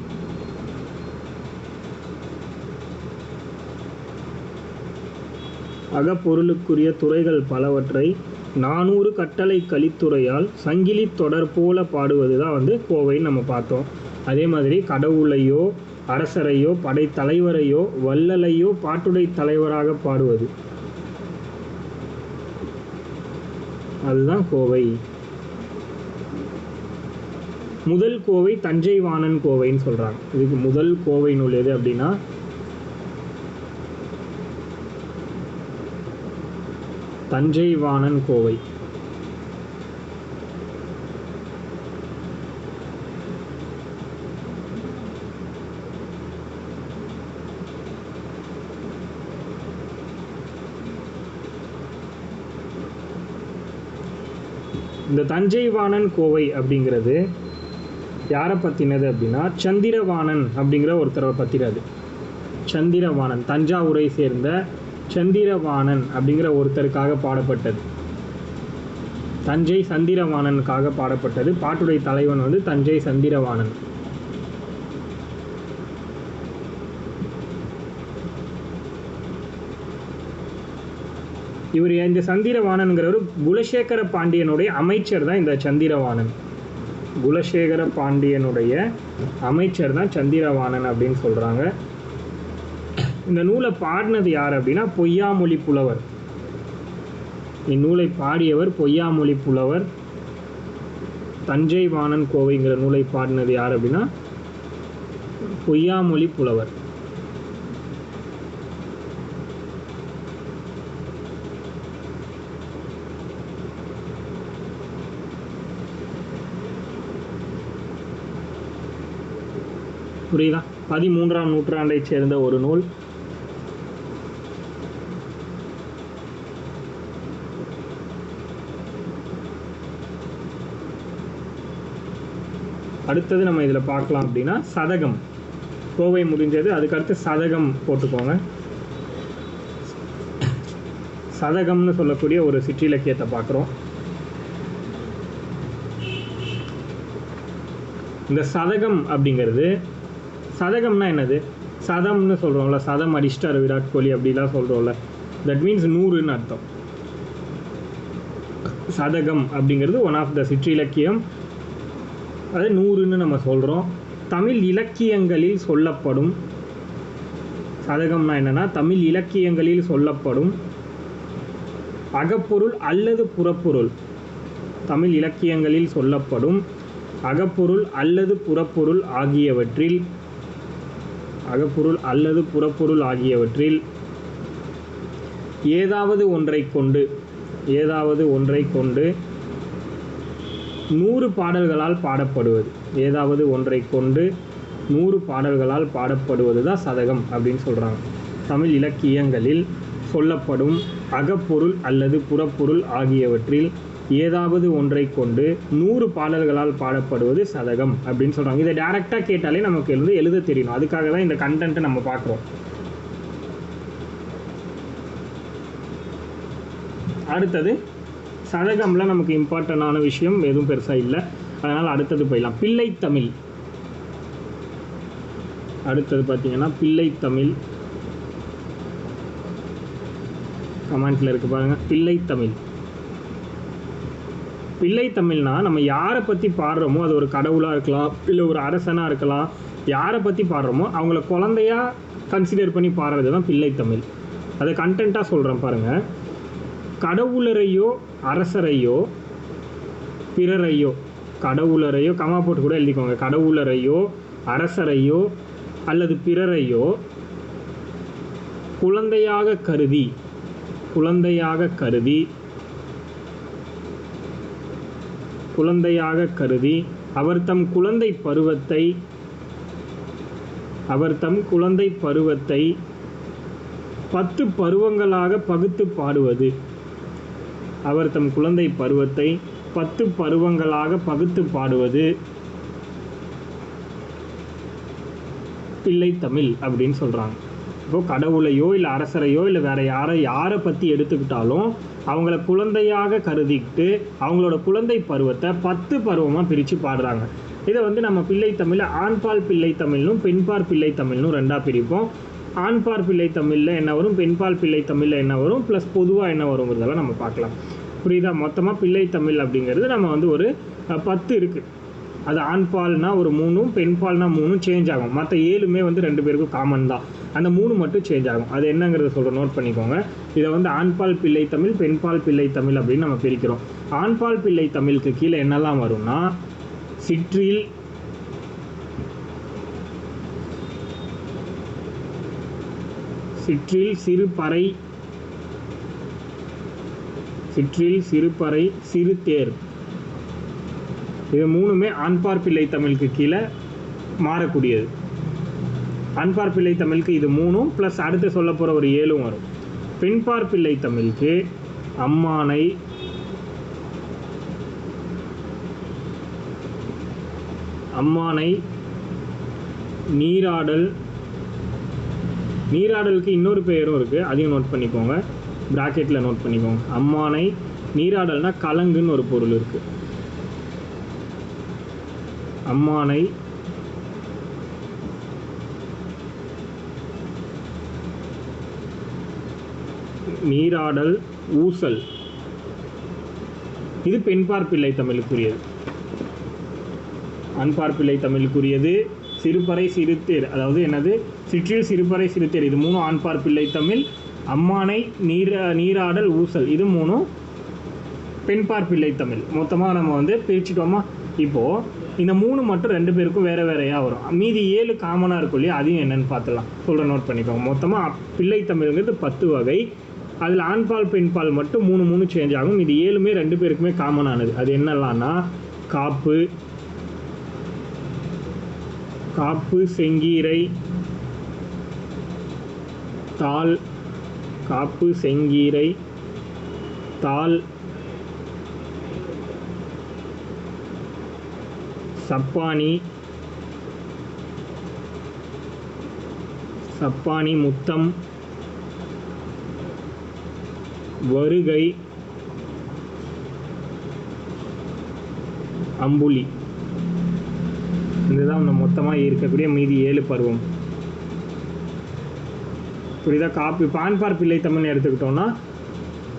அகப்பொருளுக்குரிய துறைகள் பலவற்றை 400 கட்டளை கலித்துறையால் சங்கிலி தொடர் போல பாடுவது தான் வந்து கோவைன்னு நம்ம பார்த்தோம். அதே மாதிரி கடவுளையோ அரசரையோ படைத்தலைவரையோ வள்ளலையோ பாட்டுடை தலைவராக பாடுவது, அதுதான் கோவை. முதல் கோவை தஞ்சை வாணன் கோவைன்னு சொல்கிறாங்க. இதுக்கு முதல் கோவை நூல் எது அப்படின்னா தஞ்சை வாணன் கோவை. இந்த தஞ்சை வாணன் கோவை அப்படிங்கிறது யாரை பற்றினது அப்படின்னா சந்திரவாணன் அப்படிங்கிற ஒருத்தரை பற்றினது. சந்திரவாணன், தஞ்சாவூரை சேர்ந்த சந்திரவாணன் அப்படிங்கிற ஒருத்தருக்காக பாடப்பட்டது. தஞ்சை சந்திரவாணனுக்காக பாடப்பட்டது. பாட்டுடை தலைவன் வந்து தஞ்சை சந்திரவாணன். இவர் இந்த சந்திரவாணன்கிறவர் குலசேகர பாண்டியனுடைய அமைச்சர் தான். இந்த சந்திரவாணன் குலசேகர பாண்டியனுடைய அமைச்சர் தான் சந்திரவாணன் அப்படின்னு சொல்கிறாங்க. இந்த நூலை பாடினது யார் அப்படின்னா பொய்யாமொழி புலவர். இந்நூலை பாடியவர் பொய்யாமொழி புலவர். தஞ்சை வாணன் கோவைங்கிற நூலை பாடினது யார் அப்படின்னா பொய்யாமொழி புலவர். புரியுதா? 13ஆம் நூற்றாண்டை சேர்ந்த ஒரு நூல். அடுத்தது நம்ம இதில் பார்க்கலாம் அப்படின்னா சதகம். கோவை முடிஞ்சது, அதுக்கடுத்து சதகம் போட்டுக்கோங்க. சதகம்னு சொல்லக்கூடிய ஒரு சிற்றிலக்கியத்தை பார்க்குறோம். இந்த சதகம் அப்படிங்கிறது, சதகம்னா என்னது? சதம்னு சொல்கிறோம்ல, சதம் அடிச்சிட்டார் விராட் கோலி அப்படிலாம் சொல்கிறோம்ல, தட் மீன்ஸ் 100ன்னு அர்த்தம். சதகம் அப்படிங்கிறது ஒன் ஆஃப் த சிற்றிலக்கியம், அது 100ன்னு நம்ம சொல்கிறோம். தமிழ் இலக்கியங்களில் சொல்லப்படும், சதகம்னா என்னென்னா தமிழ் இலக்கியங்களில் சொல்லப்படும் அகப்பொருள் அல்லது புறப்பொருள், தமிழ் இலக்கியங்களில் சொல்லப்படும் அகப்பொருள் அல்லது புறப்பொருள் ஆகியவற்றில், அகப்பொருள் அல்லது புறப்பொருள் ஆகியவற்றில் ஏதாவது ஒன்றை கொண்டு, ஏதாவது ஒன்றை கொண்டு 100 பாடல்களால் பாடப்படுவது, ஏதாவது ஒன்றை கொண்டு 100 பாடல்களால் பாடப்படுவது தான் சதகம் அப்படின்னு சொல்கிறாங்க. தமிழ் இலக்கியங்களில் சொல்லப்படும் அகப்பொருள் அல்லது புறப்பொருள் ஆகியவற்றில் ஏதாவது ஒன்றை கொண்டு 100 பாடல்களால் பாடப்படுவது சதகம் அப்படின்னு சொல்கிறாங்க. இதை டைரெக்டாக கேட்டாலே நமக்கு எழுத தெரியணும், அதுக்காக தான் இந்த கண்டென்ட்டை நம்ம பார்க்குறோம். அடுத்தது சதகம்ல நமக்கு இம்பார்ட்டண்டான விஷயம் எதுவும் பெருசாக இல்லை, அதனால் அடுத்தது போயிடலாம். பிள்ளைத்தமிழ். அடுத்தது பார்த்தீங்கன்னா பிள்ளைத்தமிழ், கமெண்ட்ல இருக்கு பாருங்க. பிள்ளைத்தமிழ், பிள்ளைத்தமிழ்னா நம்ம யாரை பற்றி பாடுறோமோ, அது ஒரு கடவுளாக இருக்கலாம், இல்லை ஒரு அரசனாக இருக்கலாம், யாரை பற்றி பாடுறோமோ அவங்கள குழந்தையா கன்சிடர் பண்ணி பாடுறது தான் பிள்ளைத்தமிழ். அதை கண்டென்ட்டாக சொல்கிறேன் பாருங்கள். கடவுளரையோ அரசரையோ பிறரையோ, கடவுளரையோ கமா போட்டு கூட எழுதிக்கோங்க, கடவுளரையோ அரசரையோ அல்லது பிறரையோ குழந்தையாக கருதி, குழந்தையாக கருதி, குழந்தையாக கருதி அவர் தம் குழந்தை பருவத்தை, அவர் தம் குழந்தை பருவத்தை 10 பருவங்களாக பகுத்து பாடுவது, அவர் தம் குழந்தை பருவத்தை 10 பருவங்களாக பகுத்து பாடுவது பிள்ளைத்தமிழ் அப்படின்னு சொல்கிறாங்க. இப்போது கடவுளையோ இல்லை அரசரையோ இல்லை வேறு யாரை பற்றி எடுத்துக்கிட்டாலும் அவங்கள குழந்தையாக கருதிக்கிட்டு அவங்களோட குழந்தை பருவத்தை 10 பருவமாக பிரித்து பாடுறாங்க. இதை வந்து நம்ம பிள்ளைத்தமிழில் ஆண்பால் பிள்ளைத்தமிழ்னும் பெண்பால் பிள்ளைத்தமிழ்னும் 2ஆக பிரிப்போம். ஆண்பால் பிள்ளைத்தமிழில் என்ன வரும், பெண்பால் பிள்ளைத்தமிழில் என்ன வரும், ப்ளஸ் பொதுவாக என்ன வருங்கிறதெல்லாம் நம்ம பார்க்கலாம். புரியுதா? மொத்தமாக பிள்ளைத்தமிழ் அப்படிங்கிறது நம்ம வந்து ஒரு 10 இருக்குது. அது ஆண்பால்னா ஒரு 3ம் பெண்பால்னா 3ம் சேஞ்ச் ஆகும். மற்ற 7மே வந்து 2 பேருக்கும் காமன் தான், அந்த 3 மட்டும் சேஞ்ச் ஆகும். அது என்னங்கிறத சொல்கிறேன், நோட் பண்ணிக்கோங்க. இதை வந்து ஆண்பால் பிள்ளைத்தமிழ் பெண்பால் பிள்ளைத்தமிழ் அப்படின்னு நம்ம பிரிக்கிறோம். ஆண்பால் பிள்ளைத்தமிழுக்கு கீழே என்னெல்லாம் வரும்னா சிற்றில், சிற்றில் சிறுபறை, சிற்றில் சிறுபறை சிறுதேர், இது 3மே ஆண்பார் பிள்ளைத்தமிழுக்கு கீழே மாறக்கூடியது. ஆண்பார் பிள்ளைத்தமிழுக்கு இது 3ம் ப்ளஸ் அடுத்து சொல்ல போகிற ஒரு 7ம் வரும். பெண்பார் பிள்ளைத்தமிழுக்கு அம்மானை, அம்மானை, நீராடல், நீராடலுக்கு இன்னொரு பெயரும் இருக்குது, அதையும் நோட் பண்ணிக்கோங்க, ப்ராக்கெட்டில் நோட் பண்ணிக்கோங்க. அம்மானை, நீராடல்னா கலங்குன்னு ஒரு பொருள் இருக்குது. அம்மானை, நீராடல், ஊசல், இது பெண்பார் பிள்ளைத்தமிழுக்குரியது. ஆண்பார் பிள்ளைத்தமிழுக்குரியது சிறுபறை சிறுத்தேர், அதாவது என்னது சிற்றில் சிறுபறை சிறுத்தேர், இது 3 ஆண்பார் பிள்ளைத்தமிழ். அம்மானை, நீராடல், ஊசல், இது 3 பெண்பார் பிள்ளைத்தமிழ். மொத்தமாக நம்ம வந்து பிரிச்சுட்டோமா? இப்போது இந்த 3 மட்டும் 2 பேருக்கும் வேறு வேறையாக வரும். மீதி 7 காமனாக இருக்கும் இல்லையா, அதையும் என்னென்னு பார்த்துலாம், சொல்கிற நோட் பண்ணிக்கோங்க. மொத்தமாக பிள்ளைத்தமிழ்ங்கிறது 10 வகை, அதில் ஆண்பால் பெண்பால் மட்டும் 3 சேஞ்ச் ஆகும். இது 7மே 2 பேருக்குமே காமனானது. அது என்னெல்லாம்னா காப்பு, காப்பு, செங்கீரை, தாள், காப்பு, செங்கீரை, தாள், சப்பானி, முத்தம், வருகை, அம்புலி. இதுதான் மொத்தமாக இருக்கக்கூடிய மீதி 7 பருவம். புரியுதா? காப்பு பான்பார் பிள்ளை தமிழ் எடுத்துக்கிட்டோம்னா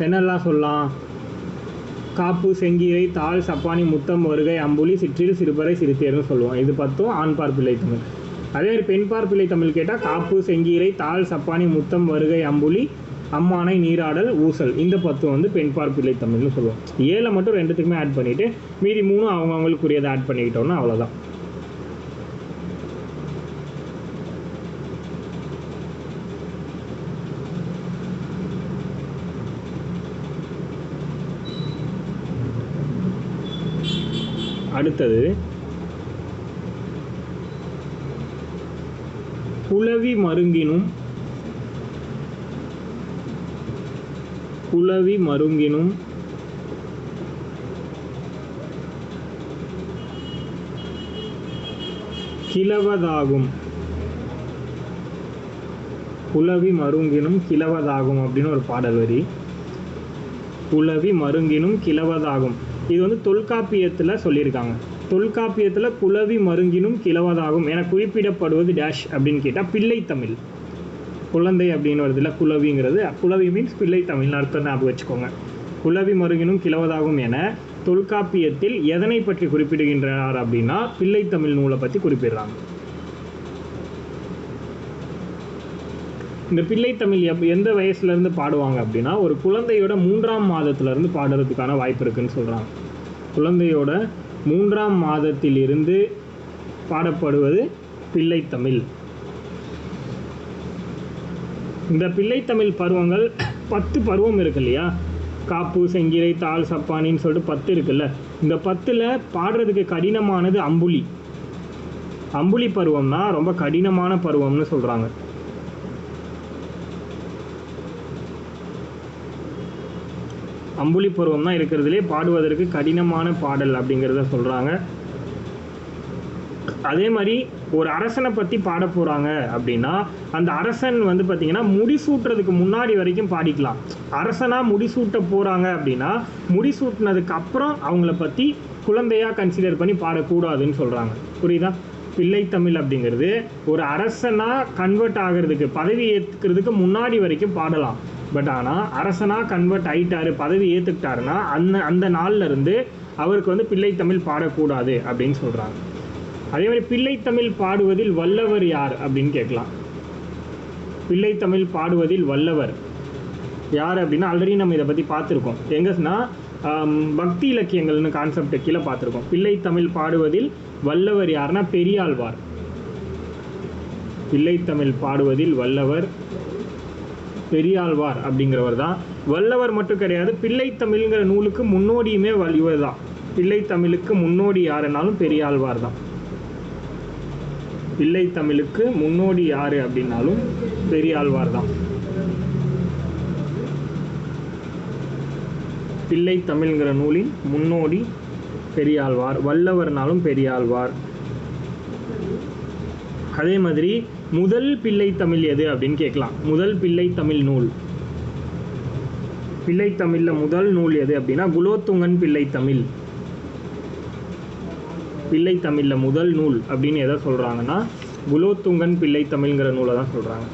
என்னெல்லாம் சொல்லலாம்? காப்பு, செங்கீரை, தாள், சப்பானி, முத்தம், வருகை, அம்புலி, சிற்றில், சிறுபறை, சிறுத்தேர்னு சொல்லுவோம். இது 10 ஆண்பார் பிள்ளை தமிழ். அதே மாதிரி பெண்பார் பிள்ளை தமிழ் கேட்டால் காப்பு, செங்கீரை, தாள், சப்பானி, முத்தம், வருகை, அம்புலி, அம்மானை, நீராடல், ஊசல். இந்த 10 வந்து பெண்பார் பிள்ளை தமிழ்னு சொல்லுவோம். 7 மட்டும் 2த்துக்குமே ஆட் பண்ணிவிட்டு மீதி 3 அவங்கவுங்களுக்குரியதை ஆட் பண்ணிக்கிட்டோம்னா அவ்வளோதான். அடுத்தது புலவி மருங்கினும் கிளவதாகும். புலவி மருங்கினும் கிளவதாகும் அப்படின்னு ஒரு பாடல் வரி. புலவி மருங்கினும் கிளவதாகும். இது வந்து தொல்காப்பியத்தில் சொல்லியிருக்காங்க. தொல்காப்பியத்தில் புலவி மருங்கினும் கிளவதாகும் என குறிப்பிடப்படுவது டேஷ் அப்படின்னு கேட்டால் பிள்ளை தமிழ். குழந்தை அப்படின்னு வருது இல்லை, குலவிங்கிறது. குலவி மீன்ஸ் பிள்ளை தமிழ்னு அர்த்தம் ஞாபகம் வச்சுக்கோங்க. புலவி மருங்கினும் கிளவதாகும் என தொல்காப்பியத்தில் எதனை பற்றி குறிப்பிடுகின்றார் அப்படின்னா பிள்ளை தமிழ் நூலை பற்றி குறிப்பிடுறாங்க. இந்த பிள்ளை தமிழ் எந்த வயசுலேருந்து பாடுவாங்க அப்படின்னா ஒரு குழந்தையோட 3ஆம் மாதத்துலேருந்து பாடுறதுக்கான வாய்ப்பு இருக்குன்னு சொல்கிறாங்க. குழந்தையோட 3ஆம் மாதத்திலிருந்து பாடப்படுவது பிள்ளை தமிழ். இந்த பிள்ளை தமிழ் பருவங்கள் 10 பருவம் இருக்கு இல்லையா? காப்பு, செங்கீரை, தாள், சப்பானின்னு சொல்லிட்டு 10 இருக்குல்ல. இந்த 10ல் பாடுறதுக்கு கடினமானது அம்புலி. அம்புலி பருவம்னா ரொம்ப கடினமான பருவம்னு சொல்கிறாங்க. அம்புலி பருவம் தான் இருக்கிறதுலே பாடுவதற்கு கடினமான பாடல் அப்படிங்கிறத சொல்கிறாங்க. அதே மாதிரி ஒரு அரசனை பற்றி பாட போகிறாங்க அப்படின்னா அந்த அரசன் வந்து பார்த்திங்கன்னா முடிசூட்டுறதுக்கு முன்னாடி வரைக்கும் பாடிக்கலாம். அரசனாக முடிசூட்ட போகிறாங்க அப்படின்னா முடிசூட்டினதுக்கு அப்புறம் அவங்கள பற்றி குழந்தையாக கன்சிடர் பண்ணி பாடக்கூடாதுன்னு சொல்கிறாங்க. புரியுதா? பிள்ளை தமிழ் அப்படிங்கிறது ஒரு அரசனாக கன்வெர்ட் ஆகிறதுக்கு, பதவி ஏற்றுக்கிறதுக்கு முன்னாடி வரைக்கும் பாடலாம். பட் ஆனால் அரசனாக கன்வெர்ட் ஆகிட்டாரு, பதவி ஏற்றுக்கிட்டாருன்னா அந்த நாளில் இருந்து அவருக்கு வந்து பிள்ளை தமிழ் பாடக்கூடாது அப்படின்னு சொல்கிறாங்க. அதே மாதிரி பிள்ளை தமிழ் பாடுவதில் வல்லவர் யார் அப்படின்னு கேட்கலாம். பிள்ளை தமிழ் பாடுவதில் வல்லவர் யார் அப்படின்னா ஆல்ரெடி நம்ம இதை பற்றி பார்த்துருக்கோம். எங்கன்னா பக்தி இலக்கியங்கள்னு கான்செப்ட் கீழே பார்த்துருக்கோம். பிள்ளை தமிழ் பாடுவதில் வல்லவர் யாருன்னா பெரியாழ்வார். பிள்ளை தமிழ் பாடுவதில் வல்லவர் பெரியாழ்வார் அப்படிங்கிறவர் தான். வல்லவர் மட்டும் கிடையாது, பிள்ளை தமிழ்ங்கிற நூலுக்கு முன்னோடியுமே இவர் தான். பிள்ளை தமிழுக்கு முன்னோடி யாருன்னாலும் பெரியாழ்வார் தான். பிள்ளை தமிழுக்கு முன்னோடி யாரு அப்படின்னாலும் பெரியாழ்வார் தான். பிள்ளை தமிழ்ங்கிற நூலின் முன்னோடி பெரியாழ்வார், வல்லவர்னாலும் பெரியாழ்வார். அதே மாதிரி முதல் பிள்ளை தமிழ் எது அப்படின்னு கேட்கலாம். முதல் பிள்ளை தமிழ் நூல், பிள்ளை தமிழில் முதல் நூல் எது அப்படின்னா குலோத்துங்கன் பிள்ளை தமிழ். பிள்ளை தமிழில் முதல் நூல் அப்படின்னு எதை சொல்கிறாங்கன்னா குலோத்துங்கன் பிள்ளை தமிழ்ங்கிற நூலை தான் சொல்கிறாங்க.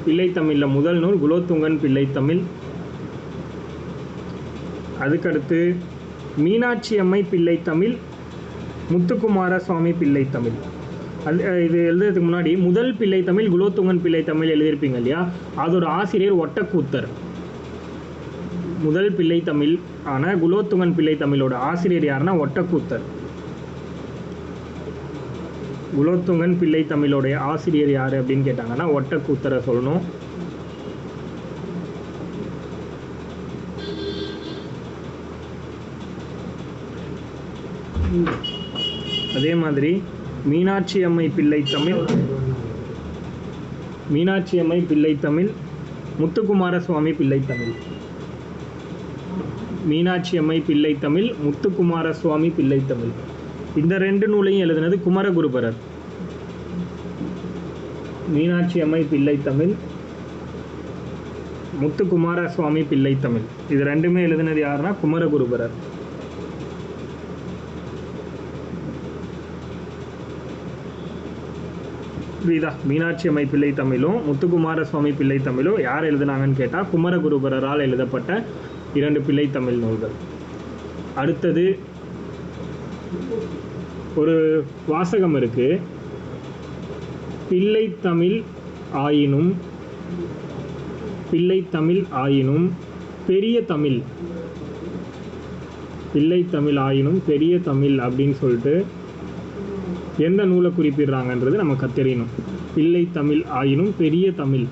பிள்ளை தமிழில் முதல் நூல் குலோத்துங்கன் பிள்ளை தமிழ். அதுக்கடுத்து மீனாட்சி அம்மை பிள்ளை தமிழ், முத்துக்குமார சுவாமி பிள்ளை தமிழ். இது எழுதுறதுக்கு முன்னாடி முதல் பிள்ளை தமிழ் குலோத்துங்கன் பிள்ளை தமிழ் எழுதியிருப்பீங்க இல்லையா? அதோட ஆசிரியர் ஒட்டக்கூத்தர். முதல் பிள்ளை தமிழ் ஆன குலோத்துங்கன் பிள்ளை தமிழோட ஆசிரியர் யாருன்னா ஒட்டக்கூத்தர். குலோத்துங்கன் பிள்ளை தமிழோடைய ஆசிரியர் யார் அப்படின்னு கேட்டாங்கன்னா ஒட்டக்கூத்தரை சொல்லணும். அதே மாதிரி மீனாட்சி அம்மை பிள்ளை தமிழ், மீனாட்சி அம்மை பிள்ளை தமிழ் முத்துக்குமார சுவாமி பிள்ளை தமிழ். மீனாட்சி அம்மை பிள்ளை தமிழ், முத்துக்குமார சுவாமி பிள்ளை தமிழ். இந்த 2 நூலையும் எழுதினது குமரகுருபரர். மீனாட்சி அம்மை பிள்ளை தமிழ், முத்துக்குமார சுவாமி பிள்ளை தமிழ். இது 2மே எழுதினது யாருன்னா குமரகுருபரர். புரியுதா? மீனாட்சி அம்மை பிள்ளை தமிழும் முத்துக்குமார சுவாமி பிள்ளை தமிழும் யார் எழுதினாங்கன்னு கேட்டால் குமரகுருபரரால் எழுதப்பட்ட 2 பிள்ளை தமிழ் நூல்கள். அடுத்தது ஒரு வாசகம் இருக்கு. பிள்ளை தமிழ் ஆயினும் பெரிய தமிழ், பிள்ளை தமிழ் ஆயினும் பெரிய தமிழ் அப்படின்னு சொல்லிட்டு எந்த நூலை குறிப்பிடுறாங்கன்றது நம்ம கத்தறியணும். பிள்ளை தமிழ் ஆயினும் பெரிய தமிழ்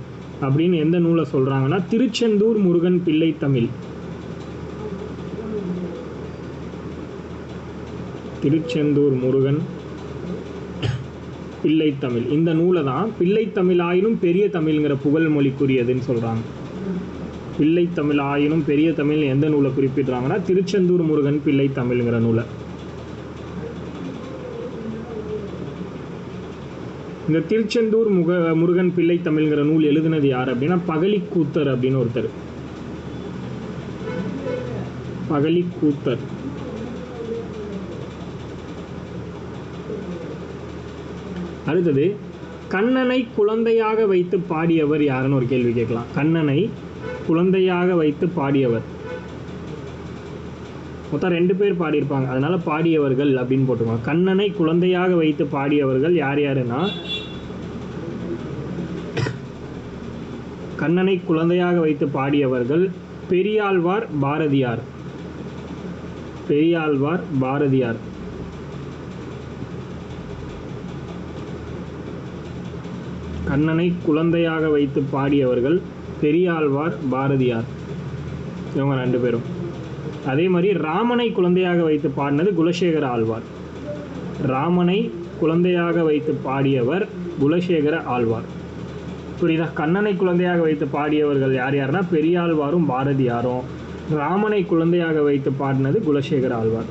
அப்படின்னு எந்த நூலை சொல்கிறாங்கன்னா திருச்செந்தூர் முருகன் பிள்ளை தமிழ். திருச்செந்தூர் முருகன் பிள்ளை தமிழ் இந்த நூலை தான் பிள்ளை தமிழ் ஆயினும் பெரிய தமிழ்ங்கிற புகழ்மொழிக்குரியதுன்னு சொல்கிறாங்க. பிள்ளை தமிழ் ஆயினும் பெரிய தமிழ் எந்த நூலை குறிப்பிடுறாங்கன்னா திருச்செந்தூர் முருகன் பிள்ளை தமிழ்ங்கிற நூலை. இந்த திருச்செந்தூர் முருகன் பிள்ளை தமிழ்ங்கிற நூல் எழுதினது யார் அப்படின்னா பகலிக்கூத்தர் அப்படின்னு ஒருத்தர். பகலிக்கூத்தர். அடுத்தது கண்ணனை குழந்தையாக வைத்து பாடியவர் யாருன்னு ஒரு கேள்வி கேட்கலாம். கண்ணனை குழந்தையாக வைத்து பாடியவர் மொத்தம் 2 பேர் பாடியிருப்பாங்க, அதனால பாடியவர்கள் அப்படின்னு போட்டுக்கோங்க. கண்ணனை குழந்தையாக வைத்து பாடியவர்கள் யார் யாருன்னா கண்ணனை குழந்தையாக வைத்து பாடியவர்கள் பெரியாழ்வார், பாரதியார். பெரியாழ்வார், பாரதியார். கண்ணனை குழந்தையாக வைத்து பாடியவர்கள் பெரியாழ்வார், பாரதியார். இவங்க 2 பேரும். அதே மாதிரி ராமனை குழந்தையாக வைத்து பாடினது குலசேகர ஆழ்வார். ராமனை குழந்தையாக வைத்து பாடியவர் குலசேகர ஆழ்வார். புரியுதா? கண்ணனை குழந்தையாக வைத்து பாடியவர்கள் யார் யாருன்னா பெரியாழ்வாரும் பாரதியாரும். ராமனை குழந்தையாக வைத்து பாடினது குலசேகர ஆழ்வார்.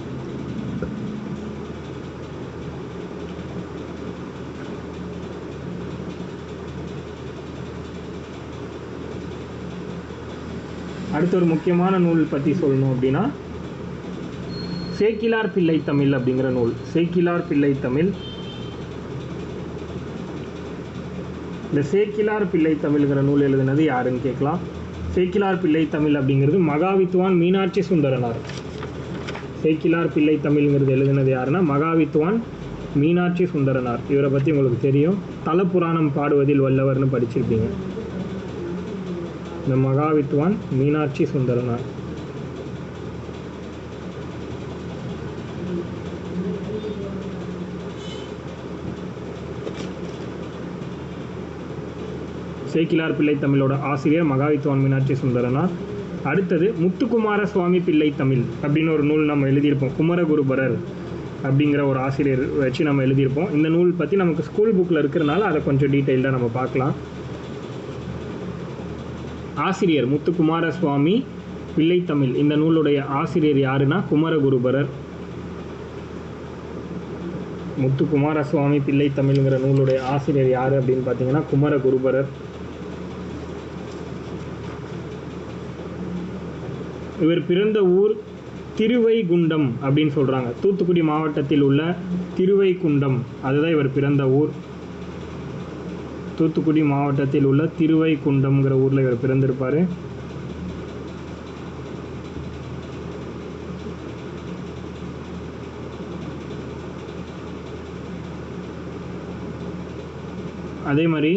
அடுத்த ஒரு முக்கியமான நூல் பற்றி சொல்லணும் அப்படின்னா சேக்கிலார் பிள்ளை தமிழ் அப்படிங்கிற நூல். சேக்கிலார் பிள்ளை தமிழ். இந்த சேக்கிலார் பிள்ளை தமிழ்ங்கிற நூல் எழுதினது யாருன்னு கேட்கலாம். சேக்கிலார் பிள்ளை தமிழ் அப்படிங்கிறது மகாவித்வான் மீனாட்சி சுந்தரனார். சேக்கிலார் பிள்ளை தமிழ்ங்கிறது எழுதினது யாருன்னா மகாவித்வான் மீனாட்சி சுந்தரனார். இவரை பற்றி உங்களுக்கு தெரியும், தலப்புராணம் பாடுவதில் வல்லவர்னு படிச்சிருப்பீங்க. இந்த மகாவித்வான் மீனாட்சி சுந்தரனார். சேக்கிலார் பிள்ளை தமிழோட ஆசிரியர் மகாவித்வான் மீனாட்சி சுந்தரனார். அடுத்தது முத்துக்குமார சுவாமி பிள்ளை தமிழ் அப்படின்னு ஒரு நூல் நம்ம எழுதியிருப்போம். குமரகுருபரர் அப்படிங்கிற ஒரு ஆசிரியர் வச்சு நம்ம எழுதியிருப்போம். இந்த நூல் பற்றி நமக்கு ஸ்கூல் புக்கில் இருக்கிறனால அதை கொஞ்சம் டீட்டெயில்டாக நம்ம பார்க்கலாம். ஆசிரியர் முத்துக்குமார சுவாமி பிள்ளை தமிழ். இந்த நூலுடைய ஆசிரியர் யாருன்னா குமரகுருபரர். முத்துக்குமார சுவாமி பிள்ளை தமிழ்ங்கிற நூலுடைய ஆசிரியர் யாரு அப்படின்னு பார்த்தீங்கன்னா குமரகுருபரர். இவர் பிறந்த ஊர் திருவைகுண்டம் அப்படின்னு சொல்றாங்க. தூத்துக்குடி மாவட்டத்தில் உள்ள திருவைகுண்டம் அதுதான் இவர் பிறந்த ஊர். தூத்துக்குடி மாவட்டத்தில் உள்ள திருவைகுண்டம்ங்கிற ஊரில் இவர் பிறந்திருப்பார். அதே மாதிரி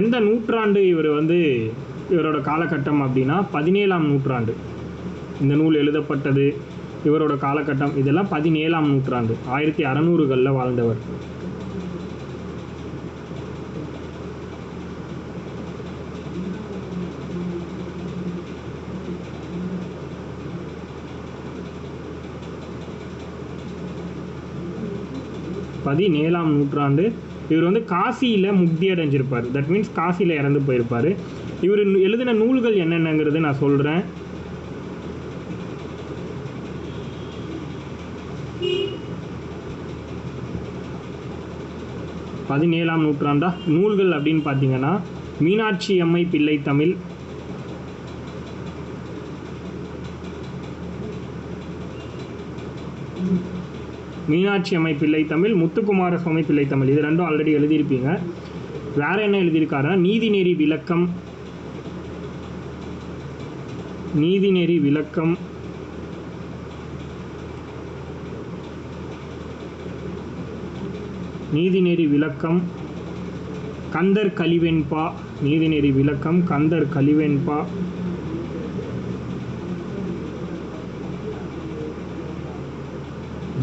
எந்த நூற்றாண்டு இவரோட காலகட்டம் அப்படின்னா 17ஆம் நூற்றாண்டு. இந்த நூல் எழுதப்பட்டது இவரோட காலகட்டம் இதெல்லாம் 17ஆம் நூற்றாண்டு, 1600களில் வாழ்ந்தவர். பதினேழாம் நூற்றாண்டு. இவர் காசியில் முக்தி அடைஞ்சிருப்பார். தட் மீன்ஸ் காசியில் இறந்து போயிருப்பார். இவர் எழுதின நூல்கள் என்னென்னங்கிறது நான் சொல்கிறேன். பதினேழாம் நூற்றாண்டா நூல்கள் அப்படின்னு பார்த்தீங்கன்னா மீனாட்சி அம்மை பிள்ளை தமிழ், மீனாட்சி அம்மை பிள்ளை தமிழ், முத்துக்குமார சுவாமி பிள்ளை தமிழ், இது ரெண்டும் ஆல்ரெடி எழுதியிருப்பீங்க. வேற என்ன எழுதியிருக்காருன்னா நீதிநெறி விளக்கம், நீதிநெறி விளக்கம், நீதிநெறி விளக்கம், கந்தர் கலிவெண்பா, நீதிநெறி விளக்கம் கந்தர் கலிவெண்பா,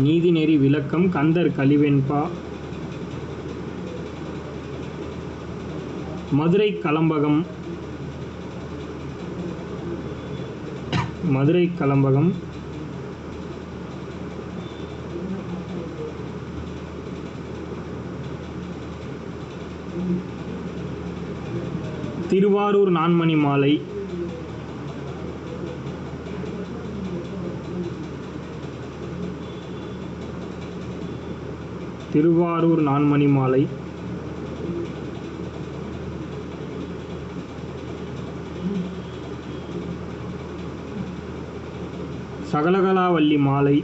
நீதிநெறி விளக்கம் கந்தர் கலிவெண்பா, மதுரை கலம்பகம், மதுரை கலம்பகம், திருவாரூர் நான்மணி மாலை, திருவாரூர் நான்மணி மாலை, சகலகலாவல்லி மாலை,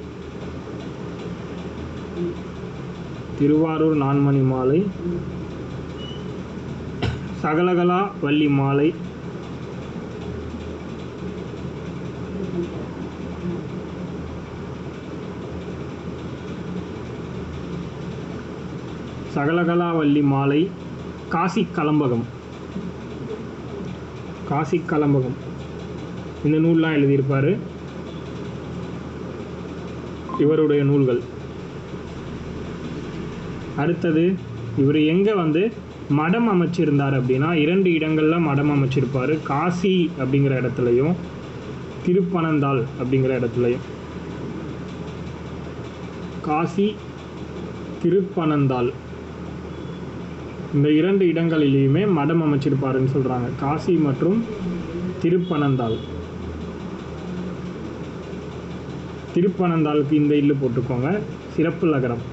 திருவாரூர் நான்மணி மாலை, சகலகலா வள்ளி மாலை, சகலகலா வள்ளி மாலை, காசி கலம்பகம், காசி கலம்பகம் இந்த நூல்லாம் எழுதியிருப்பார். இவருடைய நூல்கள். அடுத்தது இவர் எங்கே மடம் அமைச்சிருந்தார் அப்படின்னா 2 இடங்களில் மடம் அமைச்சிருப்பார். காசி அப்படிங்கிற இடத்துலையும் திருப்பனந்தாள் அப்படிங்கிற இடத்துலையும். காசி திருப்பனந்தாள் இந்த 2 இடங்களிலையுமே மடம் அமைச்சிருப்பாருன்னு சொல்கிறாங்க. காசி மற்றும் திருப்பனந்தாள். திருப்பனந்தாளுக்கு இந்த இல்லு போட்டுக்கோங்க, சிறப்பு நகரம்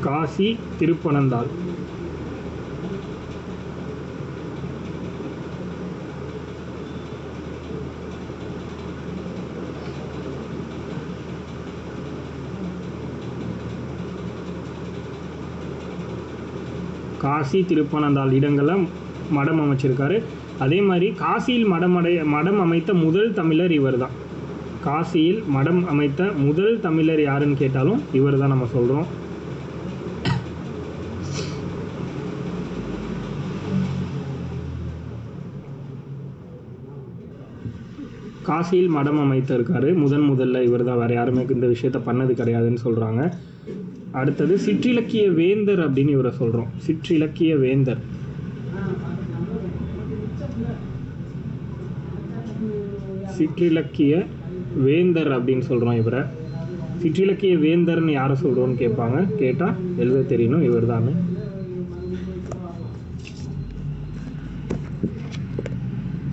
காசி திருப்பனந்தாள். காசி திருப்பனந்தாள் இடங்களில் மடம் அமைச்சிருக்காரு. அதே மாதிரி காசியில் மடம் அமைத்த முதல் தமிழர் இவர் தான். காசியில் மடம் அமைத்த முதல் தமிழர் யாருன்னு கேட்டாலும் இவர் தான் நம்ம சொல்கிறோம். காசியில் மடம் அமைத்திருக்காரு முதல்ல இவர் தான், வேறு யாருமே இந்த விஷயத்த பண்ணது கிடையாதுன்னு சொல்கிறாங்க. அடுத்தது சிற்றிலக்கிய வேந்தர் அப்படின்னு இவரை சொல்கிறோம். சிற்றிலக்கிய வேந்தர். சிற்றிலக்கிய வேந்தர் அப்படின்னு சொல்கிறோம் இவரை. சிற்றிலக்கிய வேந்தர்னு யாரை சொல்கிறோன்னு கேட்பாங்க. கேட்டால் எழுத தெரியணும் இவர் தான்.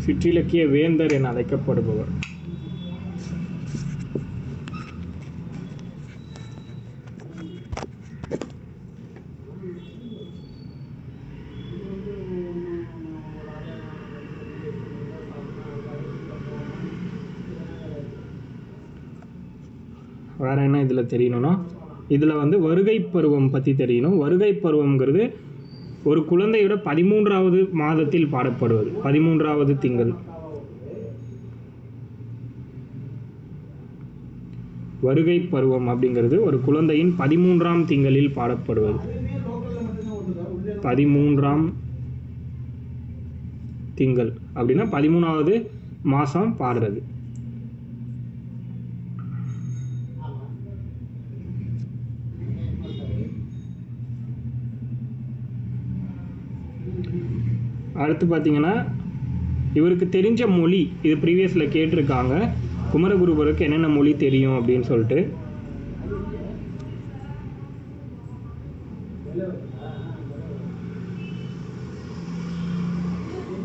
சிற்றிலக்கிய வேந்தர் என அழைக்கப்படுபவர். வேறு என்ன இதில் தெரியணும்னா, இதில் வருகை பருவம் பற்றி தெரியணும். வருகை பருவம்ங்கிறது ஒரு குழந்தையோட 13வது மாதத்தில் பாடப்படுவது. 13வது திங்கள். வருகை பருவம் அப்படிங்கிறது ஒரு குழந்தையின் 13ஆம் திங்களில் பாடப்படுவது. 13ஆம் திங்கள் அப்படின்னா 13வது மாதம் பாடுறது. அடுத்து பார்த்தீங்கன்னா இவருக்கு தெரிஞ்ச மொழி, இது ப்ரீவியஸில் கேட்டிருக்காங்க, குமரகுருபருக்கு என்னென்ன மொழி தெரியும் அப்படின்னு சொல்லிட்டு.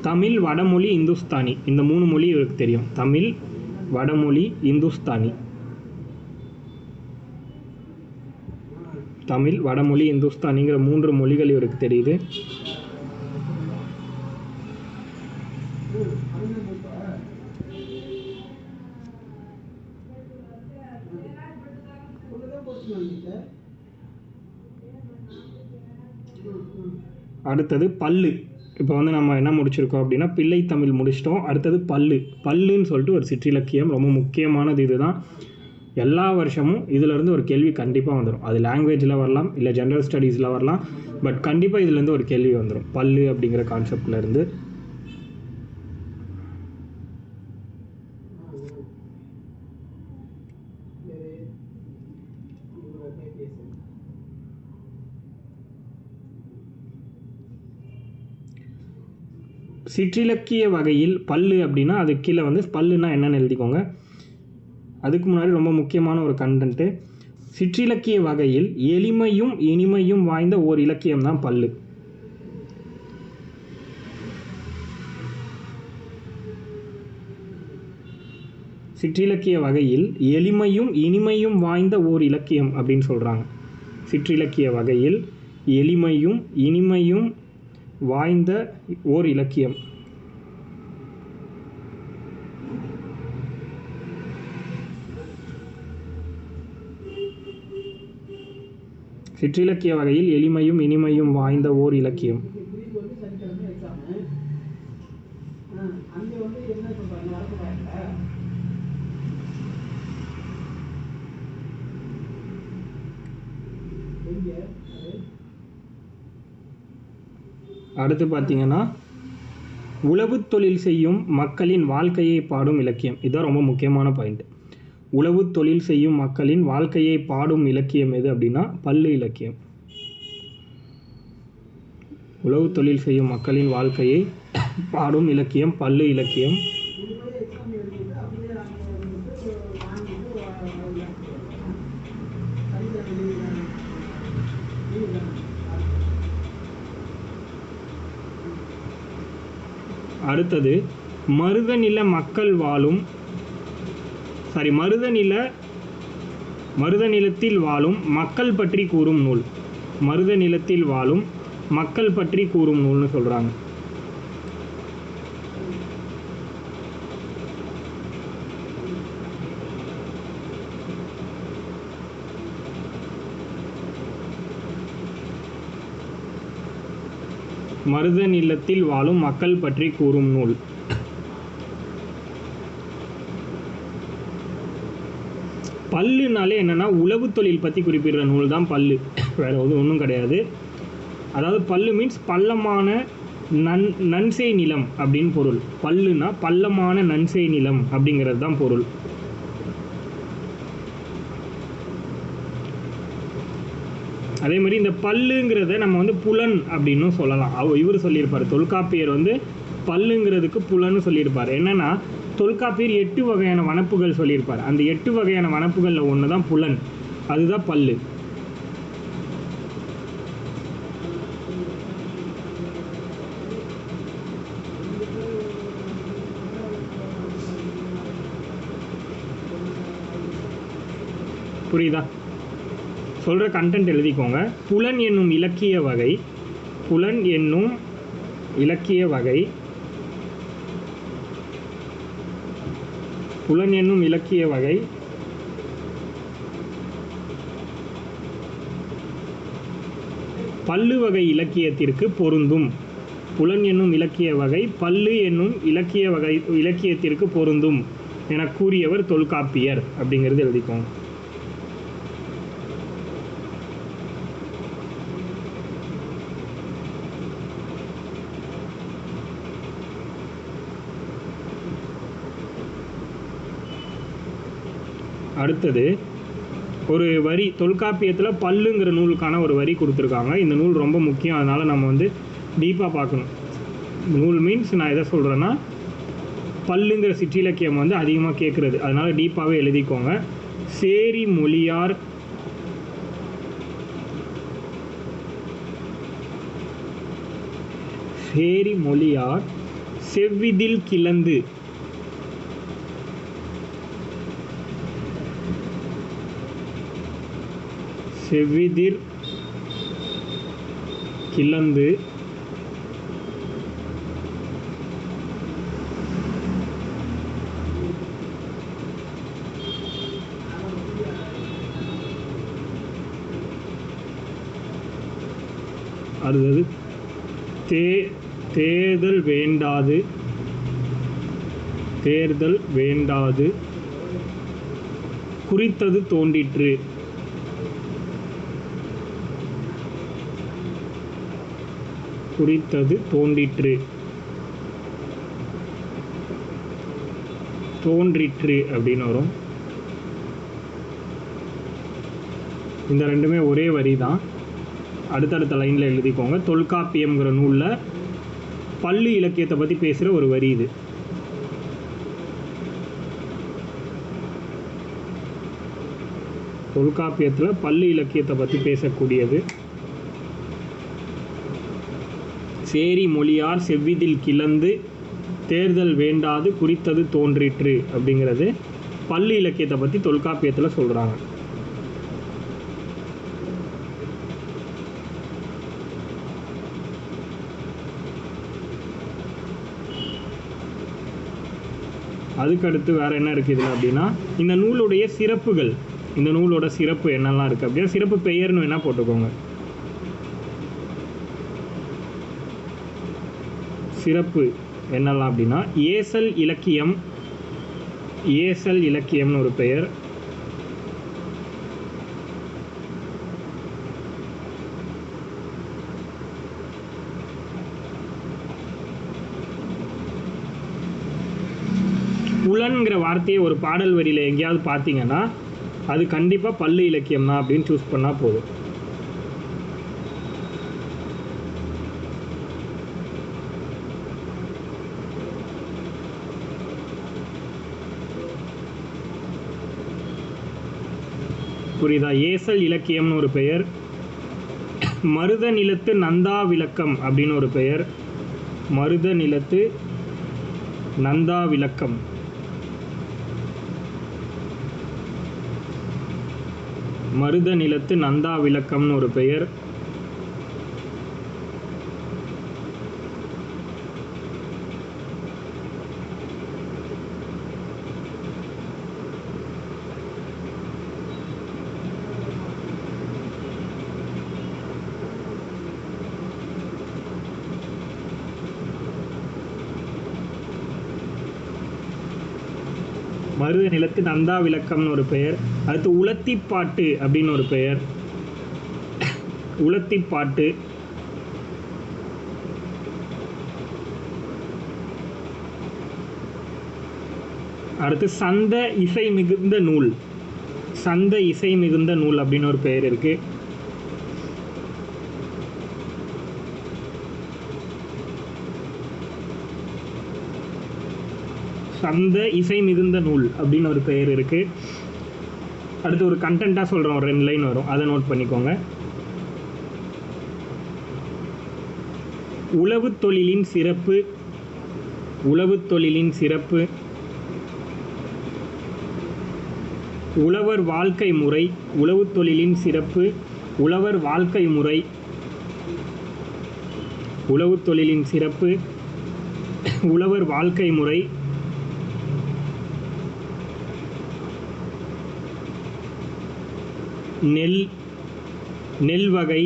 தமிழ், வடமொழி, இந்துஸ்தானி, இந்த 3 மொழி இவருக்கு தெரியும். தமிழ், வடமொழி, இந்துஸ்தானி. தமிழ், வடமொழி, இந்துஸ்தானிங்கிற 3 மொழிகள் இவருக்கு தெரியுது. அடுத்தது பல்லு. இப்போ வந்து நம்ம என்ன முடிச்சிருக்கோம் அப்படின்னா பிள்ளை தமிழ் முடிச்சிட்டோம். அடுத்தது பல்லுன்னு சொல்லிட்டு ஒரு சிற்றிலக்கியம், ரொம்ப முக்கியமானது. இதுதான் எல்லா வருஷமும் இதிலேருந்து ஒரு கேள்வி கண்டிப்பாக வந்துடும். அது லாங்குவேஜில் வரலாம், இல்லை ஜென்ரல் ஸ்டடீஸில் வரலாம், பட் கண்டிப்பாக இதுலேருந்து ஒரு கேள்வி வந்துடும் பல்லு அப்படிங்கிற கான்செப்ட்லேருந்து. சிற்றிலக்கிய வகையில் பல்லு அப்படின்னா அது கீழே வந்து பல்லுன்னா என்னன்னு எழுதிக்கோங்க. அதுக்கு முன்னாடி ரொம்ப முக்கியமான ஒரு கண்டென்ட்டு, சிற்றிலக்கிய வகையில் எளிமையும் இனிமையும் வாய்ந்த ஓர் இலக்கியம் தான் பல்லு. சிற்றிலக்கிய வகையில் எளிமையும் இனிமையும் வாய்ந்த ஓர் இலக்கியம் அப்படின்னு சொல்கிறாங்க. சிற்றிலக்கிய வகையில் எளிமையும் இனிமையும் வாய்ந்த ஓர் இலக்கியம். சிற்றிலக்கிய வகையில் எளிமையும் இனிமையும் வாய்ந்த ஓர் இலக்கியம். அடுத்து பார்த்தீங்கன்னா உழவு தொழில் செய்யும் மக்களின் வாழ்க்கையை பாடும் இலக்கியம். இதுதான் ரொம்ப முக்கியமான பாயிண்ட். உழவு தொழில் செய்யும் மக்களின் வாழ்க்கையை பாடும் இலக்கியம் எது அப்படின்னா பல்லு இலக்கியம். உழவு தொழில் செய்யும் மக்களின் வாழ்க்கையை பாடும் இலக்கியம் பல்லு இலக்கியம். அடுத்தது மருதநில மருதநிலத்தில் வாழும் மக்கள் பற்றி கூறும் நூல். மருதநிலத்தில் வாழும் மக்கள் பற்றி கூறும் நூல்னு சொல்கிறாங்க. மருதநிலத்தில் வாழும் மக்கள் பற்றி கூறும் நூல். பல்லுனாலே என்னென்னா உழவு தொழில் பற்றி குறிப்பிடுற நூல் தான் பல்லு, வேறு ஒன்றும் கிடையாது. அதாவது பல்லு மீன்ஸ் பள்ளமான நன்செய் நிலம் அப்படின்னு பொருள். பல்லுனா பள்ளமான நன்செய் நிலம் அப்படிங்கிறது தான் பொருள். அதே மாதிரி இந்த பல்லுங்கிறத நம்ம வந்து புலன் அப்படின்னு சொல்லலாம். இவர் சொல்லியிருப்பார், தொல்காப்பியர் வந்து பல்லுங்கிறதுக்கு புலன்னு சொல்லியிருப்பார். என்னென்னா தொல்காப்பியர் 8 வகையான வனப்புகள் சொல்லியிருப்பார். அந்த 8 வகையான வனப்புகளில் ஒன்று தான் புலன், அதுதான் பல்லு. புரியுதா? சொல்கிற கண்டென்ட் எழுதிக்கோங்க. புலன் என்னும் இலக்கிய வகை, புலன் என்னும் இலக்கிய வகை, புலன் என்னும் இலக்கிய வகை பல்லு வகை இலக்கியத்திற்கு பொருந்தும். புலன் என்னும் இலக்கிய வகை பல்லு என்னும் இலக்கியத்திற்கு பொருந்தும் என கூறியவர் தொல்காப்பியர் அப்படிங்கிறது எழுதிக்கோங்க. அடுத்தது ஒரு வரி, தொல்காப்பியத்தில் பல்லுங்கிற நூலுக்கான ஒரு வரி கொடுத்துருக்காங்க. இந்த நூல் ரொம்ப முக்கியம், அதனால் நம்ம வந்து டீப்பாக பார்க்கணும். நூல் மீன்ஸ் நான் எதை சொல்கிறேன்னா பல்லுங்கிற சிற்றிலக்கியம் வந்து அதிகமாக கேட்குறது, அதனால் டீப்பாகவே எழுதிக்கோங்க. சேரி மொழியார் செவ்விதில் கிளந்து. செவ்விதிர் கிளந்து அடுத்தது தேர்தல் வேண்டாது. தேர்தல் வேண்டாது குறித்தது தோன்றிற்று. குறித்தது தோன்றிற்று. தோன்றிற்று அப்படின்னு வரும். இந்த ரெண்டுமே ஒரே வரி தான். அடுத்தடுத்த லைனில் எழுதிக்கோங்க. தொல்காப்பியம்ங்கிற நூலில் பள்ளி இலக்கியத்தை பற்றி பேசுகிற ஒரு வரி இது. தொல்காப்பியத்தில் பள்ளி இலக்கியத்தை பற்றி பேசக்கூடியது. சேரி மொழியார் செவ்விதில் கிளந்து தேர்தல் வேண்டாது குறித்தது தோன்றிற்று அப்படிங்கிறது பள்ளி இலக்கியத்தை பற்றி தொல்காப்பியத்தில் சொல்கிறாங்க. அதுக்கடுத்து வேறு என்ன இருக்குது இதில் அப்படின்னா, இந்த நூலுடைய சிறப்புகள். இந்த நூலோட சிறப்பு என்னெல்லாம் இருக்குது அப்படின்னா, சிறப்பு பெயர்னு வேணால் போட்டுக்கோங்க. சிறப்பு என்னெல்லாம் அப்படின்னா, ஏசல் இலக்கியம். ஏசல் இலக்கியம்னு ஒரு பெயர். புலன்கிற வார்த்தையை ஒரு பாடல் வரியில் எங்கேயாவது பார்த்தீங்கன்னா அது கண்டிப்பாக பள்ளி இலக்கியம் தான் அப்படின்னு சூஸ் பண்ணால் போதும். புரியுதா? ஏசல் இலக்கியம்னு ஒரு பெயர். மருத நிலத்து நந்தா விளக்கம் அப்படின்னு ஒரு பெயர். மருத நிலத்து நந்தா விளக்கம். மருத நிலத்து நந்தா விளக்கம்னு ஒரு பெயர். மருத நிலத்து நந்தா விளக்கம்னு ஒரு பெயர். அடுத்து உலத்திப்பாட்டு அப்படின்னு ஒரு பெயர். உலத்திப்பாட்டு. அடுத்து சந்த இசை மிகுந்த நூல். சந்த இசை மிகுந்த நூல் அப்படின்னு ஒரு பெயர் இருக்கு. சந்த இசை மிகுந்த நூல் அப்படின்னு ஒரு பெயர் இருக்குது. அடுத்து ஒரு கண்டென்ட்டாக சொல்கிறோம், ஒரு 2 லைன் வரும், அதை நோட் பண்ணிக்கோங்க. உழவு தொழிலின் சிறப்பு. உழவு தொழிலின் சிறப்பு. உழவர் வாழ்க்கை முறை. உழவு தொழிலின் சிறப்பு உழவர் வாழ்க்கை முறை. உழவு தொழிலின் சிறப்பு உழவர் வாழ்க்கை முறை. நெல் வகை.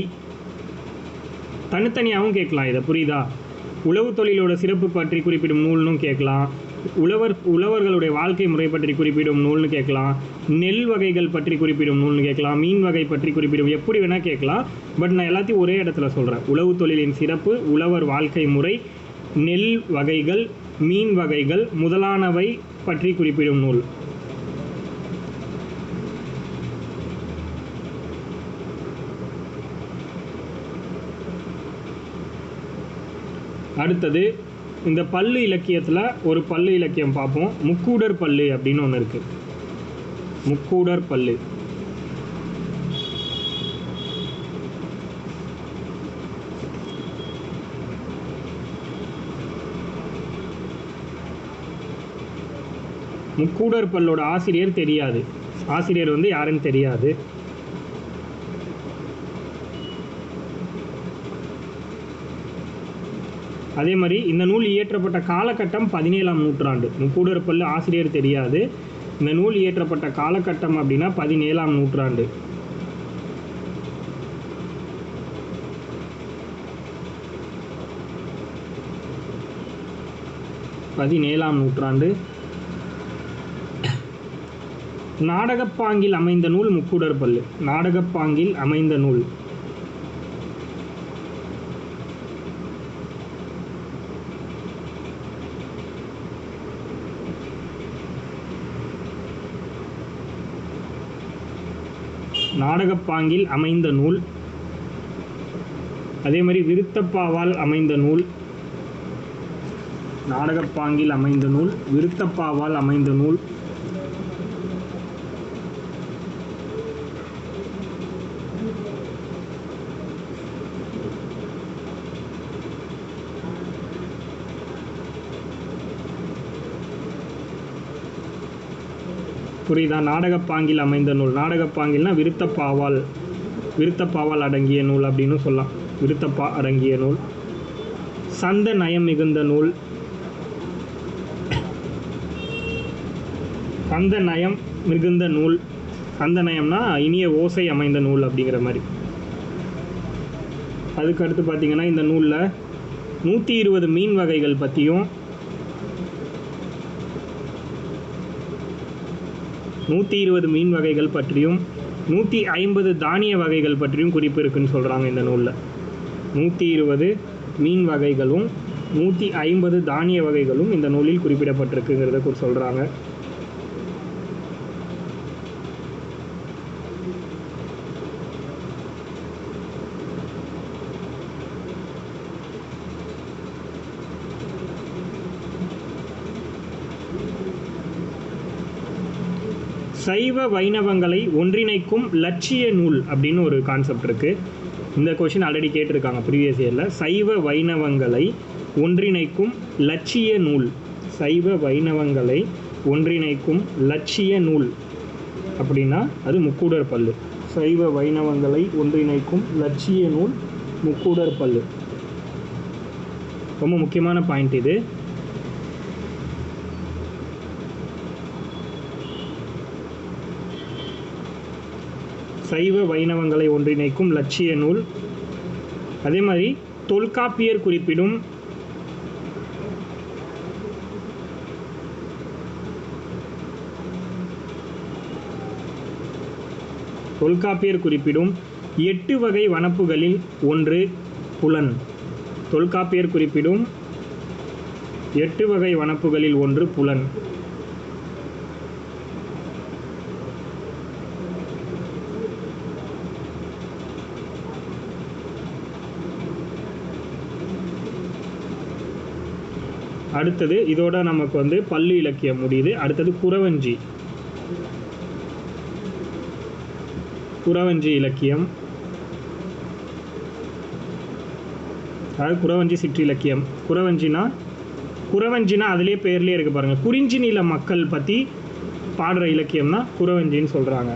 தனித்தனியாகவும் கேட்கலாம் இதை, புரியுதா? உழவு தொழிலோட சிறப்பு பற்றி குறிப்பிடும் நூல்னு கேட்கலாம். உழவர்களுடைய வாழ்க்கை முறை பற்றி குறிப்பிடும் நூல்னு கேட்கலாம். நெல் வகைகள் பற்றி குறிப்பிடும் நூல்னு கேட்கலாம். மீன் வகை பற்றி குறிப்பிடும், எப்படி வேணால் கேட்கலாம். பட் நான் எல்லாத்தையும் ஒரே இடத்துல சொல்கிறேன். உழவு தொழிலின் சிறப்பு உழவர் வாழ்க்கை முறை, நெல் வகைகள், மீன் வகைகள் முதலானவை பற்றி குறிப்பிடும் நூல். அடுத்தது இந்த பல்லு இலக்கியத்தில் ஒரு பல்லு இலக்கியம் பார்ப்போம். முக்கூடர் பல்லு அப்படின்னு ஒன்று இருக்குது. முக்கூடர் பல்லு. முக்கூடர் பல்லோட ஆசிரியர் தெரியாது. ஆசிரியர் வந்து யாருன்னு தெரியாது. அதே மாதிரி இந்த நூல் இயற்றப்பட்ட காலகட்டம் 17ஆம் நூற்றாண்டு. முக்கூடர் பல்லு ஆசிரியர் தெரியாது. இந்த நூல் இயற்றப்பட்ட காலகட்டம் அப்படின்னா 17ஆம் நூற்றாண்டு. நாடகப்பாங்கில் அமைந்த நூல் முக்கூடர் பல்லு. நாடகப்பாங்கில் அமைந்த நூல் நாடகப்பாங்கில் அமைந்த நூல். அதே மாதிரி விருத்தப்பாவால் அமைந்த நூல். நாடகப்பாங்கில் அமைந்த நூல், விருத்தப்பாவால் அமைந்த நூல். புரியுதா? நாடகப்பாங்கில் அமைந்த நூல். நாடகப்பாங்கில்னா விருத்தப்பாவால் அடங்கிய நூல் அப்படின்னு சொல்லலாம். விருத்தப்பா அடங்கிய நூல். சந்த நயம் மிகுந்த நூல். சந்த நயம் மிகுந்த நூல். சந்த நயம்னா இனிய ஓசை அமைந்த நூல் அப்படிங்கிற மாதிரி. அதுக்கு அடுத்து பார்த்தீங்கன்னா இந்த நூலில் 120 மீன் வகைகள் பற்றியும் 120 மீன் வகைகள் பற்றியும் 150 தானிய வகைகள் பற்றியும் குறிப்பு இருக்குன்னு சொல்கிறாங்க இந்த நூலில். 120 மீன் வகைகளும் 150 தானிய வகைகளும் இந்த நூலில் குறிப்பிடப்பட்டிருக்குங்கிறத சொல்கிறாங்க. சைவ வைணவங்களை ஒன்றிணைக்கும் லட்சிய நூல் அப்படின்னு ஒரு கான்செப்ட் இருக்குது. இந்த கொஷின் ஆல்ரெடி கேட்டிருக்காங்க ப்ரீவியஸ் இயரில். சைவ வைணவங்களை ஒன்றிணைக்கும் லட்சிய நூல். சைவ வைணவங்களை ஒன்றிணைக்கும் லட்சிய நூல் அப்படின்னா அது முக்கூடர் பல்லு. சைவ வைணவங்களை ஒன்றிணைக்கும் லட்சிய நூல் முக்கூடர் பல்லு. ரொம்ப முக்கியமான பாயிண்ட் இது. சைவ வைணவங்களை ஒன்றிணைக்கும் லட்சிய நூல். அதே மாதிரி தொல்காப்பியர் குறிப்பிடும் தொல்காப்பியர் குறிப்பிடும் 8 வகை வனப்புகளில் ஒன்று புலன். தொல்காப்பியர் குறிப்பிடும் 8 வகை வனப்புகளில் ஒன்று புலன். அடுத்தது இதோட நமக்கு வந்து பல்லு இலக்கியம் முடியுது. அடுத்தது குறவஞ்சி. குறவஞ்சி இலக்கியம், அதாவது குறவஞ்சி சிற்றிலக்கியம். குறவஞ்சினா அதிலே பேர்லேயே இருக்குது பாருங்கள். குறிஞ்சி நில மக்கள் பற்றி பாடுற இலக்கியம்னா குறவஞ்சின்னு சொல்கிறாங்க.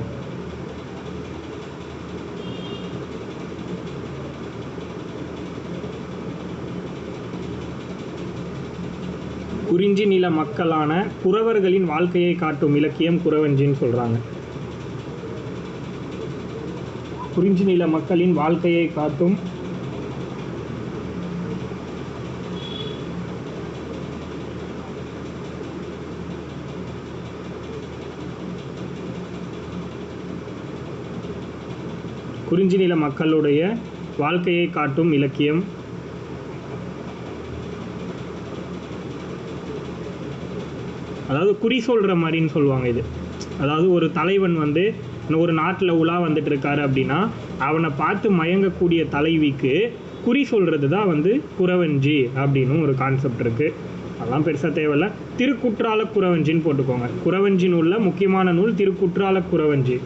குறிஞ்சி நில மக்களான குறவர்களின் வாழ்க்கையை காட்டும் இலக்கியம் குறவஞ்சின்னு சொல்கிறாங்க. குறிஞ்சி நில மக்களின் வாழ்க்கையை காட்டும் குறிஞ்சி நில மக்களுடைய வாழ்க்கையை காட்டும் இலக்கியம். அதாவது குறி சொல்கிற மாதிரின்னு சொல்லுவாங்க இது. அதாவது ஒரு தலைவன் வந்து ஒரு நாட்டில் உலா வந்துட்டு இருக்காரு அப்படின்னா அவனை பார்த்து மயங்கக்கூடிய தலைவிக்கு குறி சொல்கிறது தான் வந்து குறவஞ்சி அப்படின்னு ஒரு கான்செப்ட் இருக்குது. அதெல்லாம் பெருசாக தேவையில்லை. திருக்குற்றால குறவஞ்சின்னு போட்டுக்கோங்க. குறவஞ்சி நூலில் முக்கியமான நூல் திருக்குற்றால குறவஞ்சி.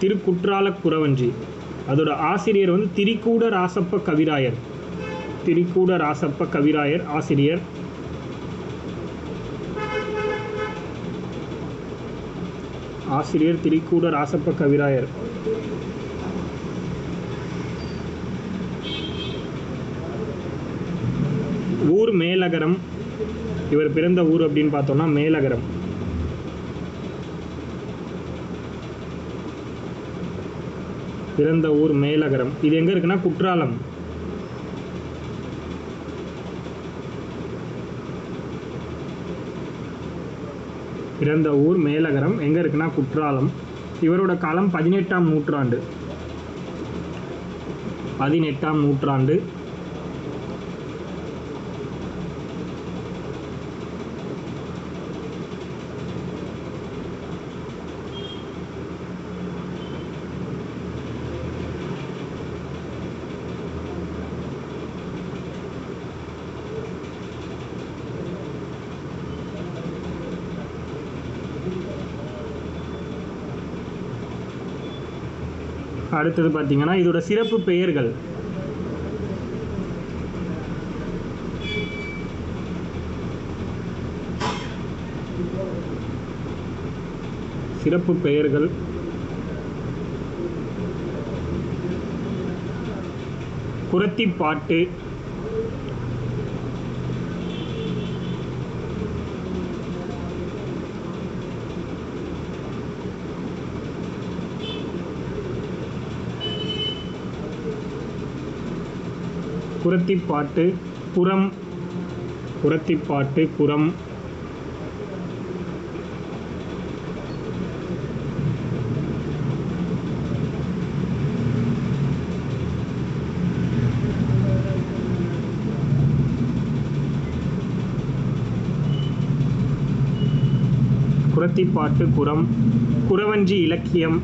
திருக்குற்றால குறவஞ்சி. அதோட ஆசிரியர் வந்து திரிகூட ராசப்ப கவிராயர். திரிகூட ராசப்ப கவிராயர் ஆசிரியர். ஆசிரியர் திரிகூட ராசப்ப கவிராயர். ஊர் மேலகரம். இவர் பிறந்த ஊர் அப்படின்னு பார்த்தோம்னா மேலகரம். பிறந்த ஊர் மேலகரம். இது எங்க இருக்குன்னா குற்றாலம். பிறந்த ஊர் மேலகரம், எங்க இருக்குன்னா குற்றாலம். இவரோட காலம் 18ஆம் நூற்றாண்டு. 18ஆம் நூற்றாண்டு. அடுத்தது பார்த்தீங்கன்னா இதோட சிறப்பு பெயர்கள். சிறப்பு பெயர்கள் குறத்திப்பாட்டு, குறத்திப்பாட்டு, புறம். குறத்திப்பாட்டு, புறம். குறத்திப்பாட்டு, குறம். குறவஞ்சி இலக்கியம்.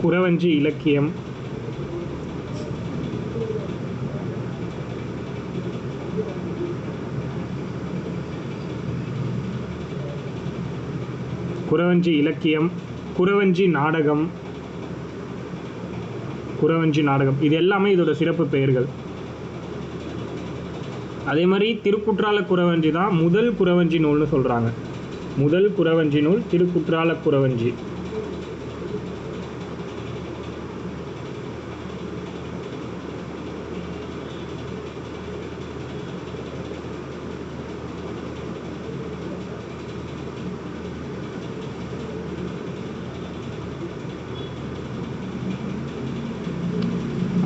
குறவஞ்சி இலக்கியம். குறவஞ்சி இலக்கியம். குறவஞ்சி நாடகம். குறவஞ்சி நாடகம். இது எல்லாமே இதோட சிறப்பு பெயர்கள். அதே மாதிரி திருக்குற்றால குறவஞ்சி தான் முதல் குறவஞ்சி நூல்னு சொல்றாங்க. முதல் குறவஞ்சி நூல் திருக்குற்றால குறவஞ்சி.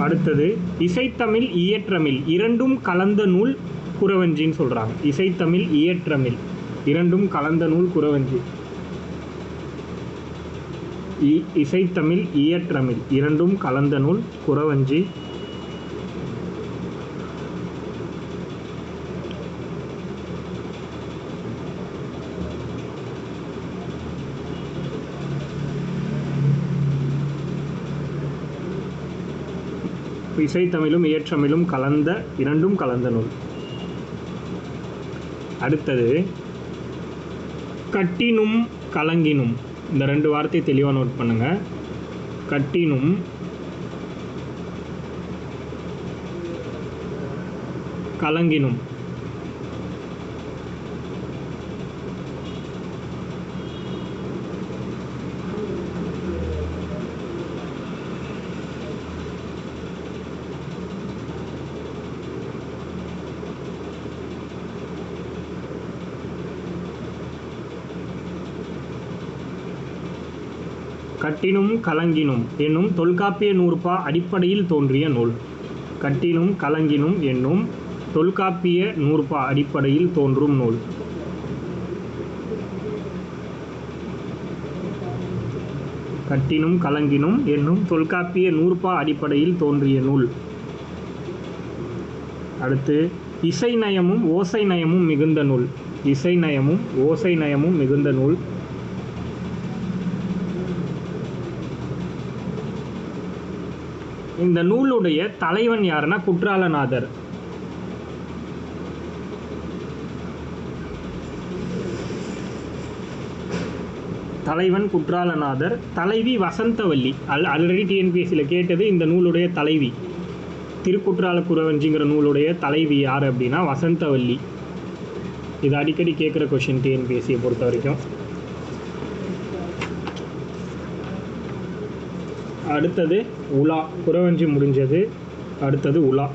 அடுத்தது இசைத்தமிழ் இயற்றமிழ் இரண்டும் கலந்த நூல் குறவஞ்சின்னு சொல்றாங்க. இசைத்தமிழ் இயற்றமிழ் இரண்டும் கலந்த நூல் குறவஞ்சி. இசைத்தமிழ் இயற்றமிழ் இரண்டும் கலந்த நூல் குறவஞ்சி. இசைத்தமிழும் இயற்றமிழும் கலந்த இரண்டும் கலந்த நூல். அடுத்தது கட்டினும் கலங்கினும். இந்த ரெண்டு வார்த்தையை தெளிவாக நோட் பண்ணுங்க. கட்டினும் கலங்கினும். கட்டினும் கலங்கினும் என்னும் தொல்காப்பிய நூற்பா அடிப்படையில் தோன்றிய நூல். கட்டினும் கலங்கினும் என்னும் தொல்காப்பிய நூற்பா அடிப்படையில் தோன்றும் நூல். கட்டினும் கலங்கினும் என்னும் தொல்காப்பிய நூற்பா அடிப்படையில் தோன்றிய நூல். அடுத்து இசை நயமும் ஓசை நயமும் மிகுந்த நூல். இசை நயமும் ஓசை நயமும் மிகுந்த நூல். இந்த நூலுடைய தலைவன் யாருன்னா குற்றாலநாதர். தலைவன் குற்றாலநாதர், தலைவி வசந்தவல்லி. ஆல்ரெடி டிஎன்பிஎஸ்சியில் கேட்டது இந்த நூலுடைய தலைவி. திருக்குற்றால குறவஞ்சிங்கிற நூலுடைய தலைவி யார் அப்படின்னா வசந்தவல்லி. இது அடிக்கடி கேட்குற கொஷின் டிஎன்பிஎஸ்சியை பொறுத்த வரைக்கும். அடுத்தது உலா. குறவஞ்சி முடிஞ்சது, அடுத்தது உலா.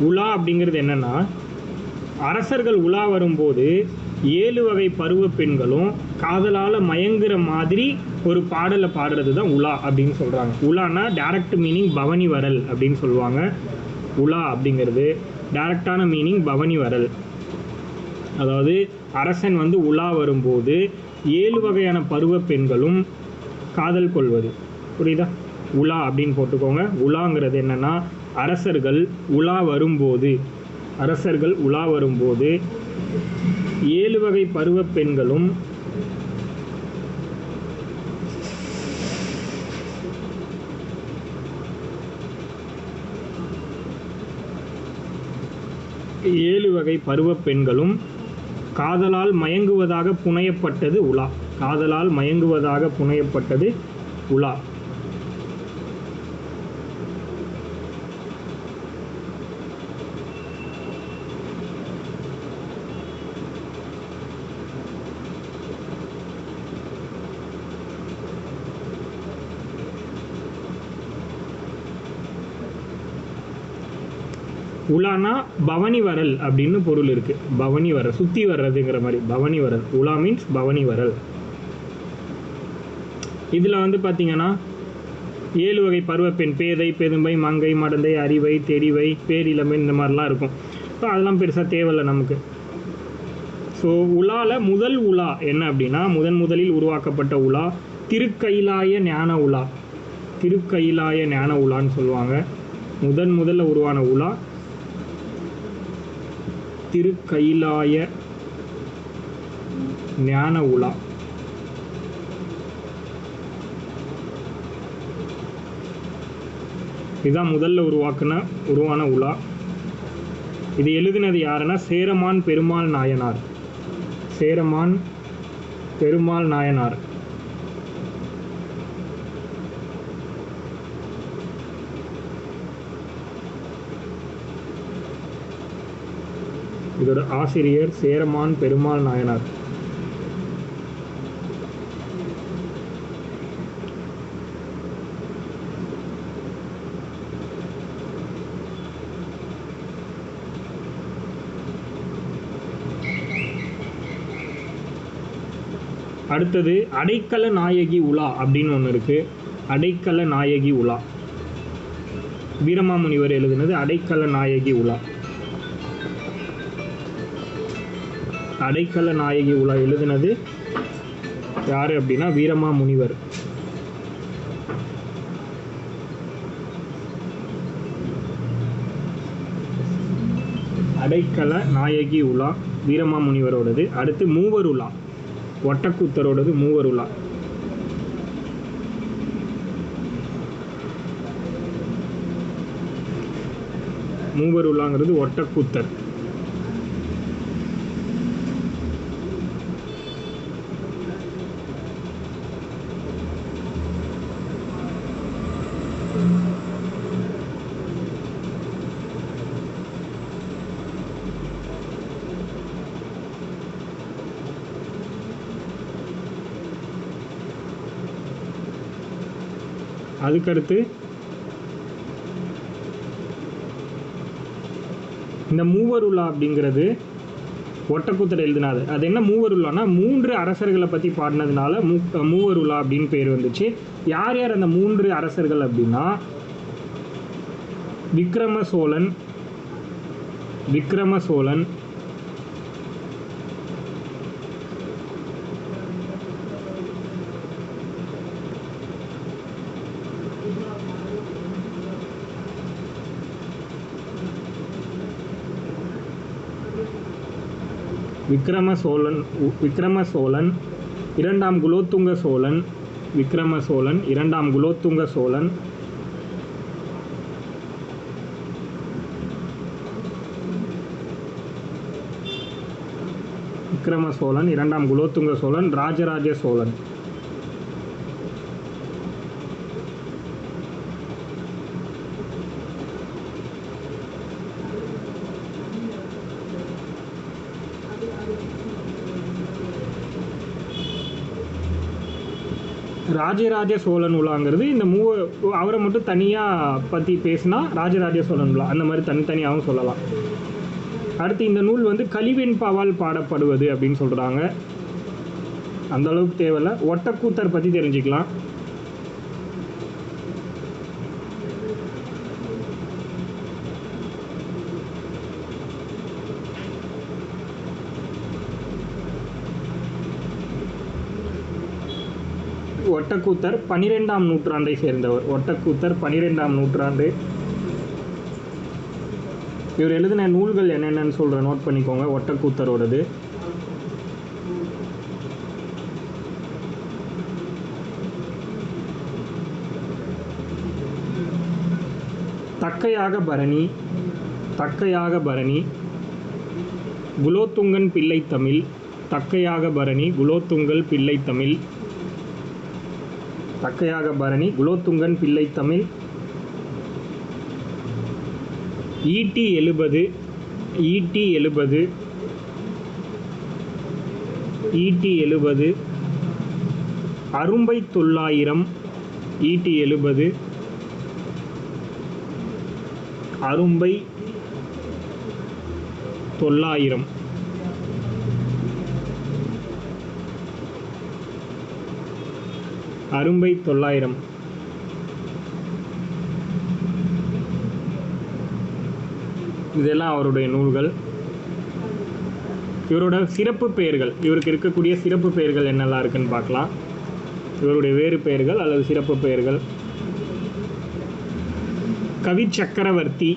உலா அப்படிங்கிறது என்னன்னா, அரசர்கள் உலா வரும்போது 7 வகை பருவ பெண்களும் காதலால் மயங்குற மாதிரி ஒரு பாடலை பாடுறது தான் உலா அப்படின்னு சொல்கிறாங்க. உலானா டைரக்ட் மீனிங் பவனி வரல் அப்படின்னு சொல்லுவாங்க. உலா அப்படிங்கிறது டைரக்டான மீனிங் பவனி வரல். அதாவது அரசன் வந்து உலா வரும்போது 7 வகையான பருவ பெண்களும் காதல் கொள்வது. புரியுதா? உலா அப்படின்னு போட்டுக்கோங்க. உலாங்கிறது என்னென்னா, அரசர்கள் உலா வரும்போது 7 வகை பருவ பெண்களும் காதலால் மயங்குவதாக புனையப்பட்டது உலா. காதலால் மயங்குவதாக புனையப்பட்டது உலா. உலானா பவனி வரல் அப்படின்னு பொருள் இருக்குது. பவனி வரல், சுற்றி வர்றதுங்கிற மாதிரி பவனி வரல். உலா மீன்ஸ் பவனி வரல். இதில் வந்து பார்த்திங்கன்னா 7 வகை பருவப்பெண், பேதை, பெரும்பை, மங்கை, மடந்தை, அறிவை, தெரிவை, பேரிளமை, இந்த மாதிரிலாம் இருக்கும். ஸோ அதெல்லாம் பெருசாக தேவையில்லை நமக்கு. ஸோ உலாவில் முதல் உலா என்ன அப்படின்னா, முதலில் உருவாக்கப்பட்ட உலா திருக்கைலாய ஞான உலா. திருக்கைலாய ஞான உலான்னு சொல்லுவாங்க. முதல்ல உருவான உலா திருக்கைலாய ஞான உலா. இதுதான் முதல்ல உருவான உலா. இது எழுதினது யாருன்னா சேரமான் பெருமாள் நாயனார். சேரமான் பெருமாள் நாயனார். இதோட ஆசிரியர் சேரமான் பெருமாள் நாயனார். அடுத்தது அடைக்கல நாயகி உலா அப்படின்னு ஒன்று இருக்கு. அடைக்கல நாயகி உலா வீரமாமுனிவர் எழுதினது. அடைக்கல நாயகி உலா. அடைக்கல நாயகி உலா எழுதினது யாரு அப்படின்னா வீரமாமுனிவர். அடைக்கல நாயகி உலா வீரமாமுனிவரோடது. அடுத்து மூவர் உலா, ஒட்டக்கூத்தரோடது. மூவர் உலா. மூவர் உலாங்கிறது ஒட்டக்கூத்தர். அதுக்கடுத்து இந்த மூவர் உலா அப்படிங்கிறது ஒட்டக்கூத்தர் எழுதினாது. அது என்ன மூவர் உலானா, 3 அரசர்களை பற்றி பாடினதுனால மூவர் உலா அப்படின்னு பேர் வந்துச்சு. யார் யார் அந்த 3 அரசர்கள் அப்படின்னா, விக்ரம சோழன், விக்ரம சோழன் இரண்டாம் குலோத்துங்க சோழன் விக்ரம சோழன் இரண்டாம் குலோத்துங்க சோழன் விக்ரம சோழன் இரண்டாம் குலோத்துங்க சோழன் ராஜராஜ சோழன். ராஜராஜ சோழன் உலாங்கிறது இந்த அவரை மட்டும் தனியாக பற்றி பேசினா ராஜராஜ சோழன் உலா, அந்த மாதிரி தனித்தனியாகவும் சொல்லலாம். அடுத்து இந்த நூல் வந்து கலிவெண்பாவால் பாடப்படுவது அப்படின்னு சொல்கிறாங்க. அந்த அளவுக்கு தேவையில்லை. ஒட்டக்கூத்தர் பற்றி தெரிஞ்சுக்கலாம். ஒட்டக்கூத்தர் 12ஆம் நூற்றாண்டை சேர்ந்தவர். ஒட்டக்கூத்தர் 12ஆம் நூற்றாண்டு. இவர் எழுதின நூல்கள் என்னென்னு சொல்கிறேன், நோட் பண்ணிக்கோங்க. ஒட்டக்கூத்தரோடது தக்கையாக பரணி, தக்கையாக பரணி, குலோத்துங்கன் பிள்ளை தமிழ், தக்கையாக பரணி, குலோத்துங்கல் பிள்ளை தமிழ், தக்கையாக பரணி, குலோத்துங்கன் பிள்ளை தமிழ், ஈட்டி 70, ஈட்டி 70, ஈட்டி 70, அரும்பை 900, ஈட்டி 70, அரும்பை 900, அரும்பை 900. இதெல்லாம் அவருடைய நூல்கள். இவரோட சிறப்பு பெயர்கள், இவருக்கு இருக்கக்கூடிய சிறப்பு பெயர்கள் என்னெல்லாம் இருக்குன்னு பார்க்கலாம். இவருடைய வேறு பெயர்கள் அல்லது சிறப்பு பெயர்கள்: கவி சக்கரவர்த்தி,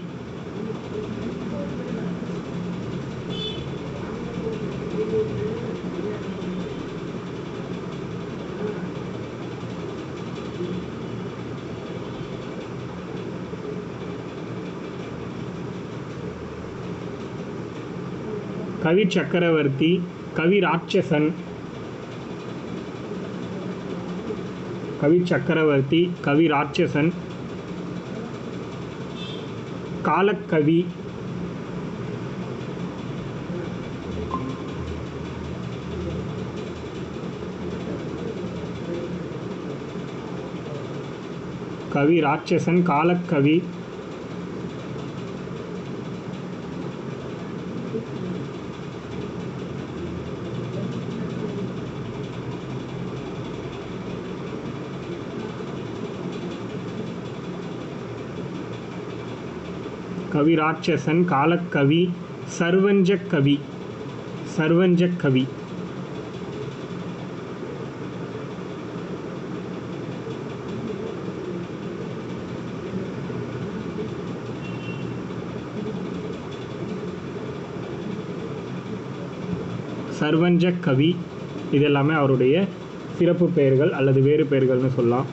கவி சக்கரவர்த்தி, கவி ராட்சசன், கவி சக்கரவர்த்தி, கவி ராட்சசன், காலக்கவி, கவி ராட்சசன், காலக்கவி, கவி ராட்சசன், காலக்கவி, சர்வஞ்சக்கவி, சர்வஞ்சக்கவி, சர்வஞ்சக்கவி. இதெல்லாமே அவருடைய சிறப்பு பெயர்கள் அல்லது வேறு பெயர்கள்னு சொல்லலாம்.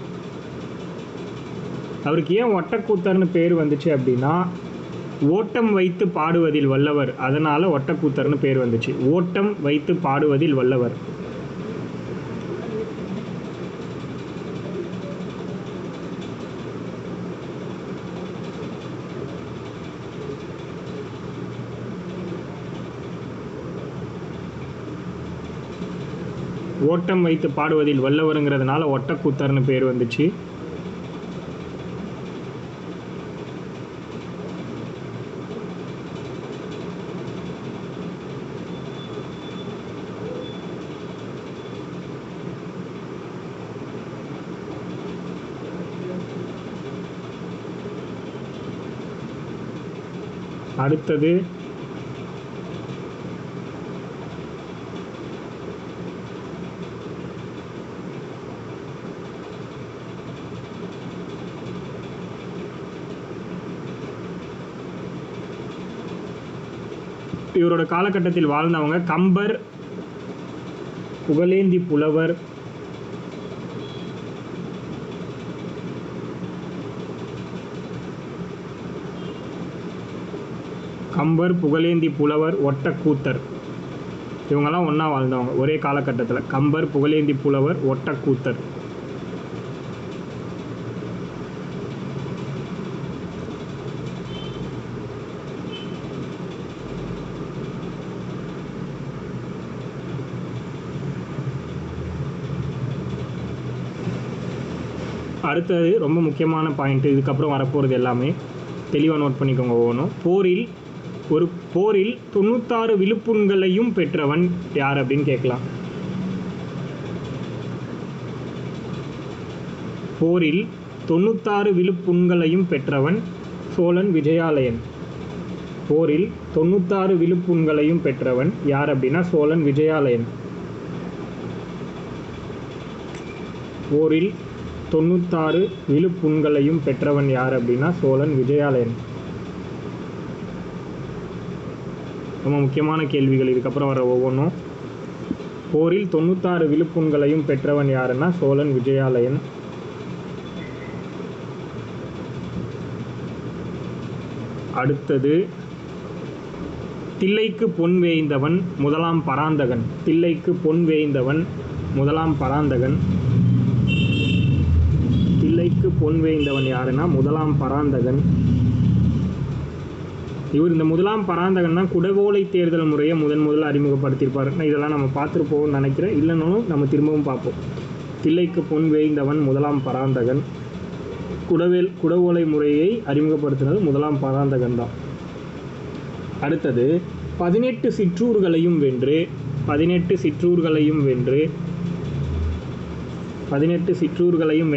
அவருக்கு ஏன் ஒட்டக்கூத்தர்னு பேர் வந்துச்சு அப்படின்னா, ஓட்டம் வைத்து பாடுவதில் வல்லவர், அதனால் ஒட்டக்கூத்தர்னு பேர் வந்துச்சு. ஓட்டம் வைத்து பாடுவதில் வல்லவர். ஓட்டம் வைத்து பாடுவதில் வல்லவருங்கிறதுனால ஒட்டக்கூத்தர்னு பேர் வந்துச்சு. அடுத்தது இவரோட காலகட்டத்தில் வாழ்ந்தவங்க கம்பர், புகழேந்தி புலவர், ஒட்டக்கூத்தர். இவங்கெல்லாம் ஒன்றா வாழ்ந்தவங்க ஒரே காலகட்டத்தில். கம்பர், புகழேந்தி புலவர், ஒட்டக்கூத்தர். அடுத்தது ரொம்ப முக்கியமான பாயிண்ட்டு, இதுக்கப்புறம் வரப்போகிறது எல்லாமே தெளிவாக நோட் பண்ணிக்கோங்க ஒவ்வொன்றும். போரில் 96 விழுப்புண்களையும் பெற்றவன் யார் அப்படின்னு கேட்கலாம். போரில் 96 விழுப்புண்களையும் பெற்றவன் சோழன் விஜயாலயன். போரில் 96 விழுப்புண்களையும் பெற்றவன் யார் அப்படின்னா சோழன் விஜயாலயன். போரில் 96 விழுப்புண்களையும் பெற்றவன் யார் அப்படின்னா சோழன் விஜயாலயன். ரொம்ப முக்கியமான கேள்விகள் இதுக்கப்புறம் வர ஒவ்வொன்றும். போரில் 96 விழுப்புண்களையும் பெற்றவன் யாருன்னா சோழன் விஜயாலயன். அடுத்தது தில்லைக்கு பொன் வேய்ந்தவன் முதலாம் பராந்தகன். தில்லைக்கு பொன் வேய்ந்தவன் முதலாம் பராந்தகன். தில்லைக்கு பொன் வேய்ந்தவன் யாருன்னா முதலாம் பராந்தகன். இவர் இந்த முதலாம் பராந்தகன் தான் குடவோலை தேர்தல் முறையை முதல்ல அறிமுகப்படுத்தியிருப்பார். இதெல்லாம் நம்ம பார்த்துருப்போம்னு நினைக்கிறேன். இல்லைனாலும் நம்ம திரும்பவும் பார்ப்போம். தில்லைக்கு பொன் வேய்ந்தவன் முதலாம் பராந்தகன். குடவோலை முறையை அறிமுகப்படுத்தினது முதலாம் பராந்தகன் தான். அடுத்தது 18 சிற்றூர்களையும் வென்று 18 சிற்றூர்களையும் வென்று 18 சிற்றூர்களையும்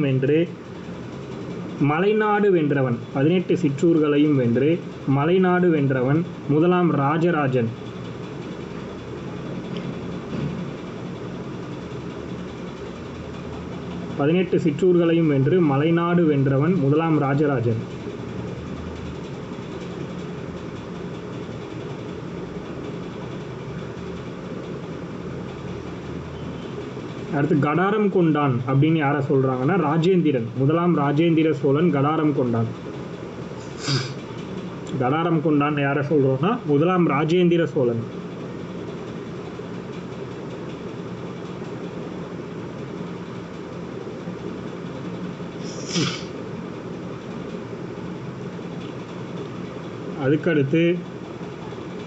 வென்று மலைநாடு வென்றவன். 18 சிற்றூர்களையும் வென்று மலைநாடு வென்றவன் முதலாம் ராஜராஜன். 18 சிற்றூர்களையும் வென்று மலைநாடு வென்றவன் முதலாம் ராஜராஜன். அடுத்து கடாரம் கொண்டான் அப்படின்னு யாரை சொல்கிறாங்கன்னா ராஜேந்திரன். முதலாம் ராஜேந்திர சோழன் கடாரம் கொண்டான். கடாரம் கொண்டான் யாரை சொல்கிறோன்னா முதலாம் ராஜேந்திர சோழன். அதுக்கடுத்து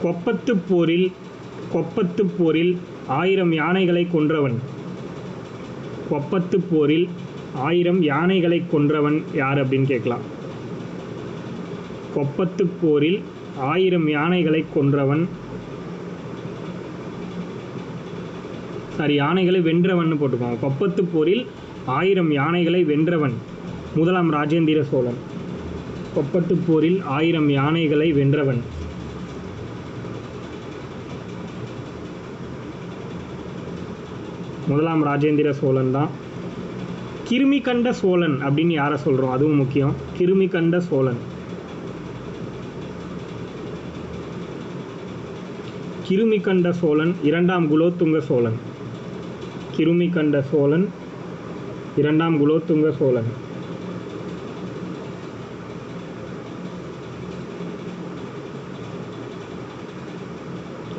கொப்பத்து போரில் 1000 யானைகளை கொன்றவன். கொப்பத்து போரில் 1000 யானைகளை கொன்றவன் யார் அப்படின்னு கேட்கலாம். கொப்பத்து போரில் 1000 யானைகளை கொன்றவன், யானைகளை வென்றவன் போட்டுக்கோங்க. கொப்பத்து போரில் 1000 யானைகளை வென்றவன் முதலாம் ராஜேந்திர சோழன். கொப்பத்து போரில் 1000 யானைகளை வென்றவன். முதலாம் ராஜேந்திர சோழன் தான். கிருமி கண்ட சோழன் அப்படின்னு யாரை சொல்கிறோம், அதுவும் முக்கியம். கிருமி கண்ட சோழன். கிருமி கண்ட சோழன் இரண்டாம் குலோத்துங்க சோழன். கிருமி கண்ட சோழன் இரண்டாம் குலோத்துங்க சோழன்.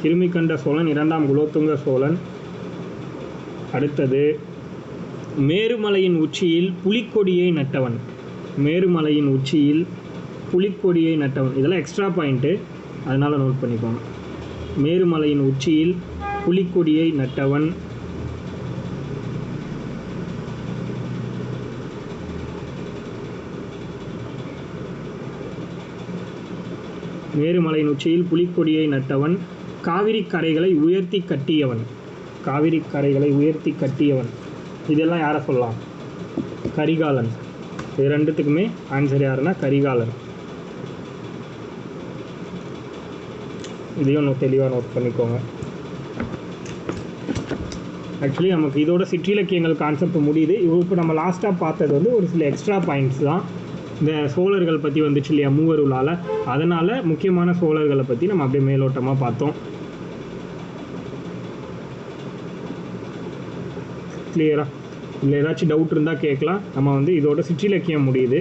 கிருமி கண்ட சோழன் இரண்டாம் குலோத்துங்க சோழன். அடுத்தது மேருமலையின் உச்சியில் புலிக்கொடியை நட்டவன். மேருமலையின் உச்சியில் புலிக்கொடியை நட்டவன். இதெல்லாம் எக்ஸ்ட்ரா பாயிண்ட்டு, அதனால் நோட் பண்ணிக்கோங்க. மேருமலையின் உச்சியில் புலிக்கொடியை நட்டவன் மேருமலையின் உச்சியில் புலிக்கொடியை நட்டவன் காவிரி கரைகளை உயர்த்தி கட்டியவன். காவிரி கரைகளை உயர்த்தி கட்டியவன். இதெல்லாம் யாரை சொல்லலாம்? கரிகாலன். இது ரெண்டுத்துக்குமே ஆன்சர் யாருன்னா கரிகாலன். இதையும் தெளிவாக நோட் பண்ணிக்கோங்க. ஆக்சுவலி நமக்கு இதோட சிற்றிலக்கியங்கள் கான்செப்ட் முடியுது. இப்போ நம்ம லாஸ்ட்டாக பார்த்தது வந்து ஒரு சில எக்ஸ்ட்ரா பாயிண்ட்ஸ் தான். இந்த சோழர்கள் பற்றி வந்துச்சு இல்லையா மூவருளால், அதனால் முக்கியமான சோழர்களை பற்றி நம்ம அப்படியே மேலோட்டமாக பார்த்தோம். கிளியரா? இல்லை ஏதாச்சும் டவுட் இருந்தால் கேட்கலாம். நம்ம வந்து இதோட சிற்றிலக்கியம் முடியுது.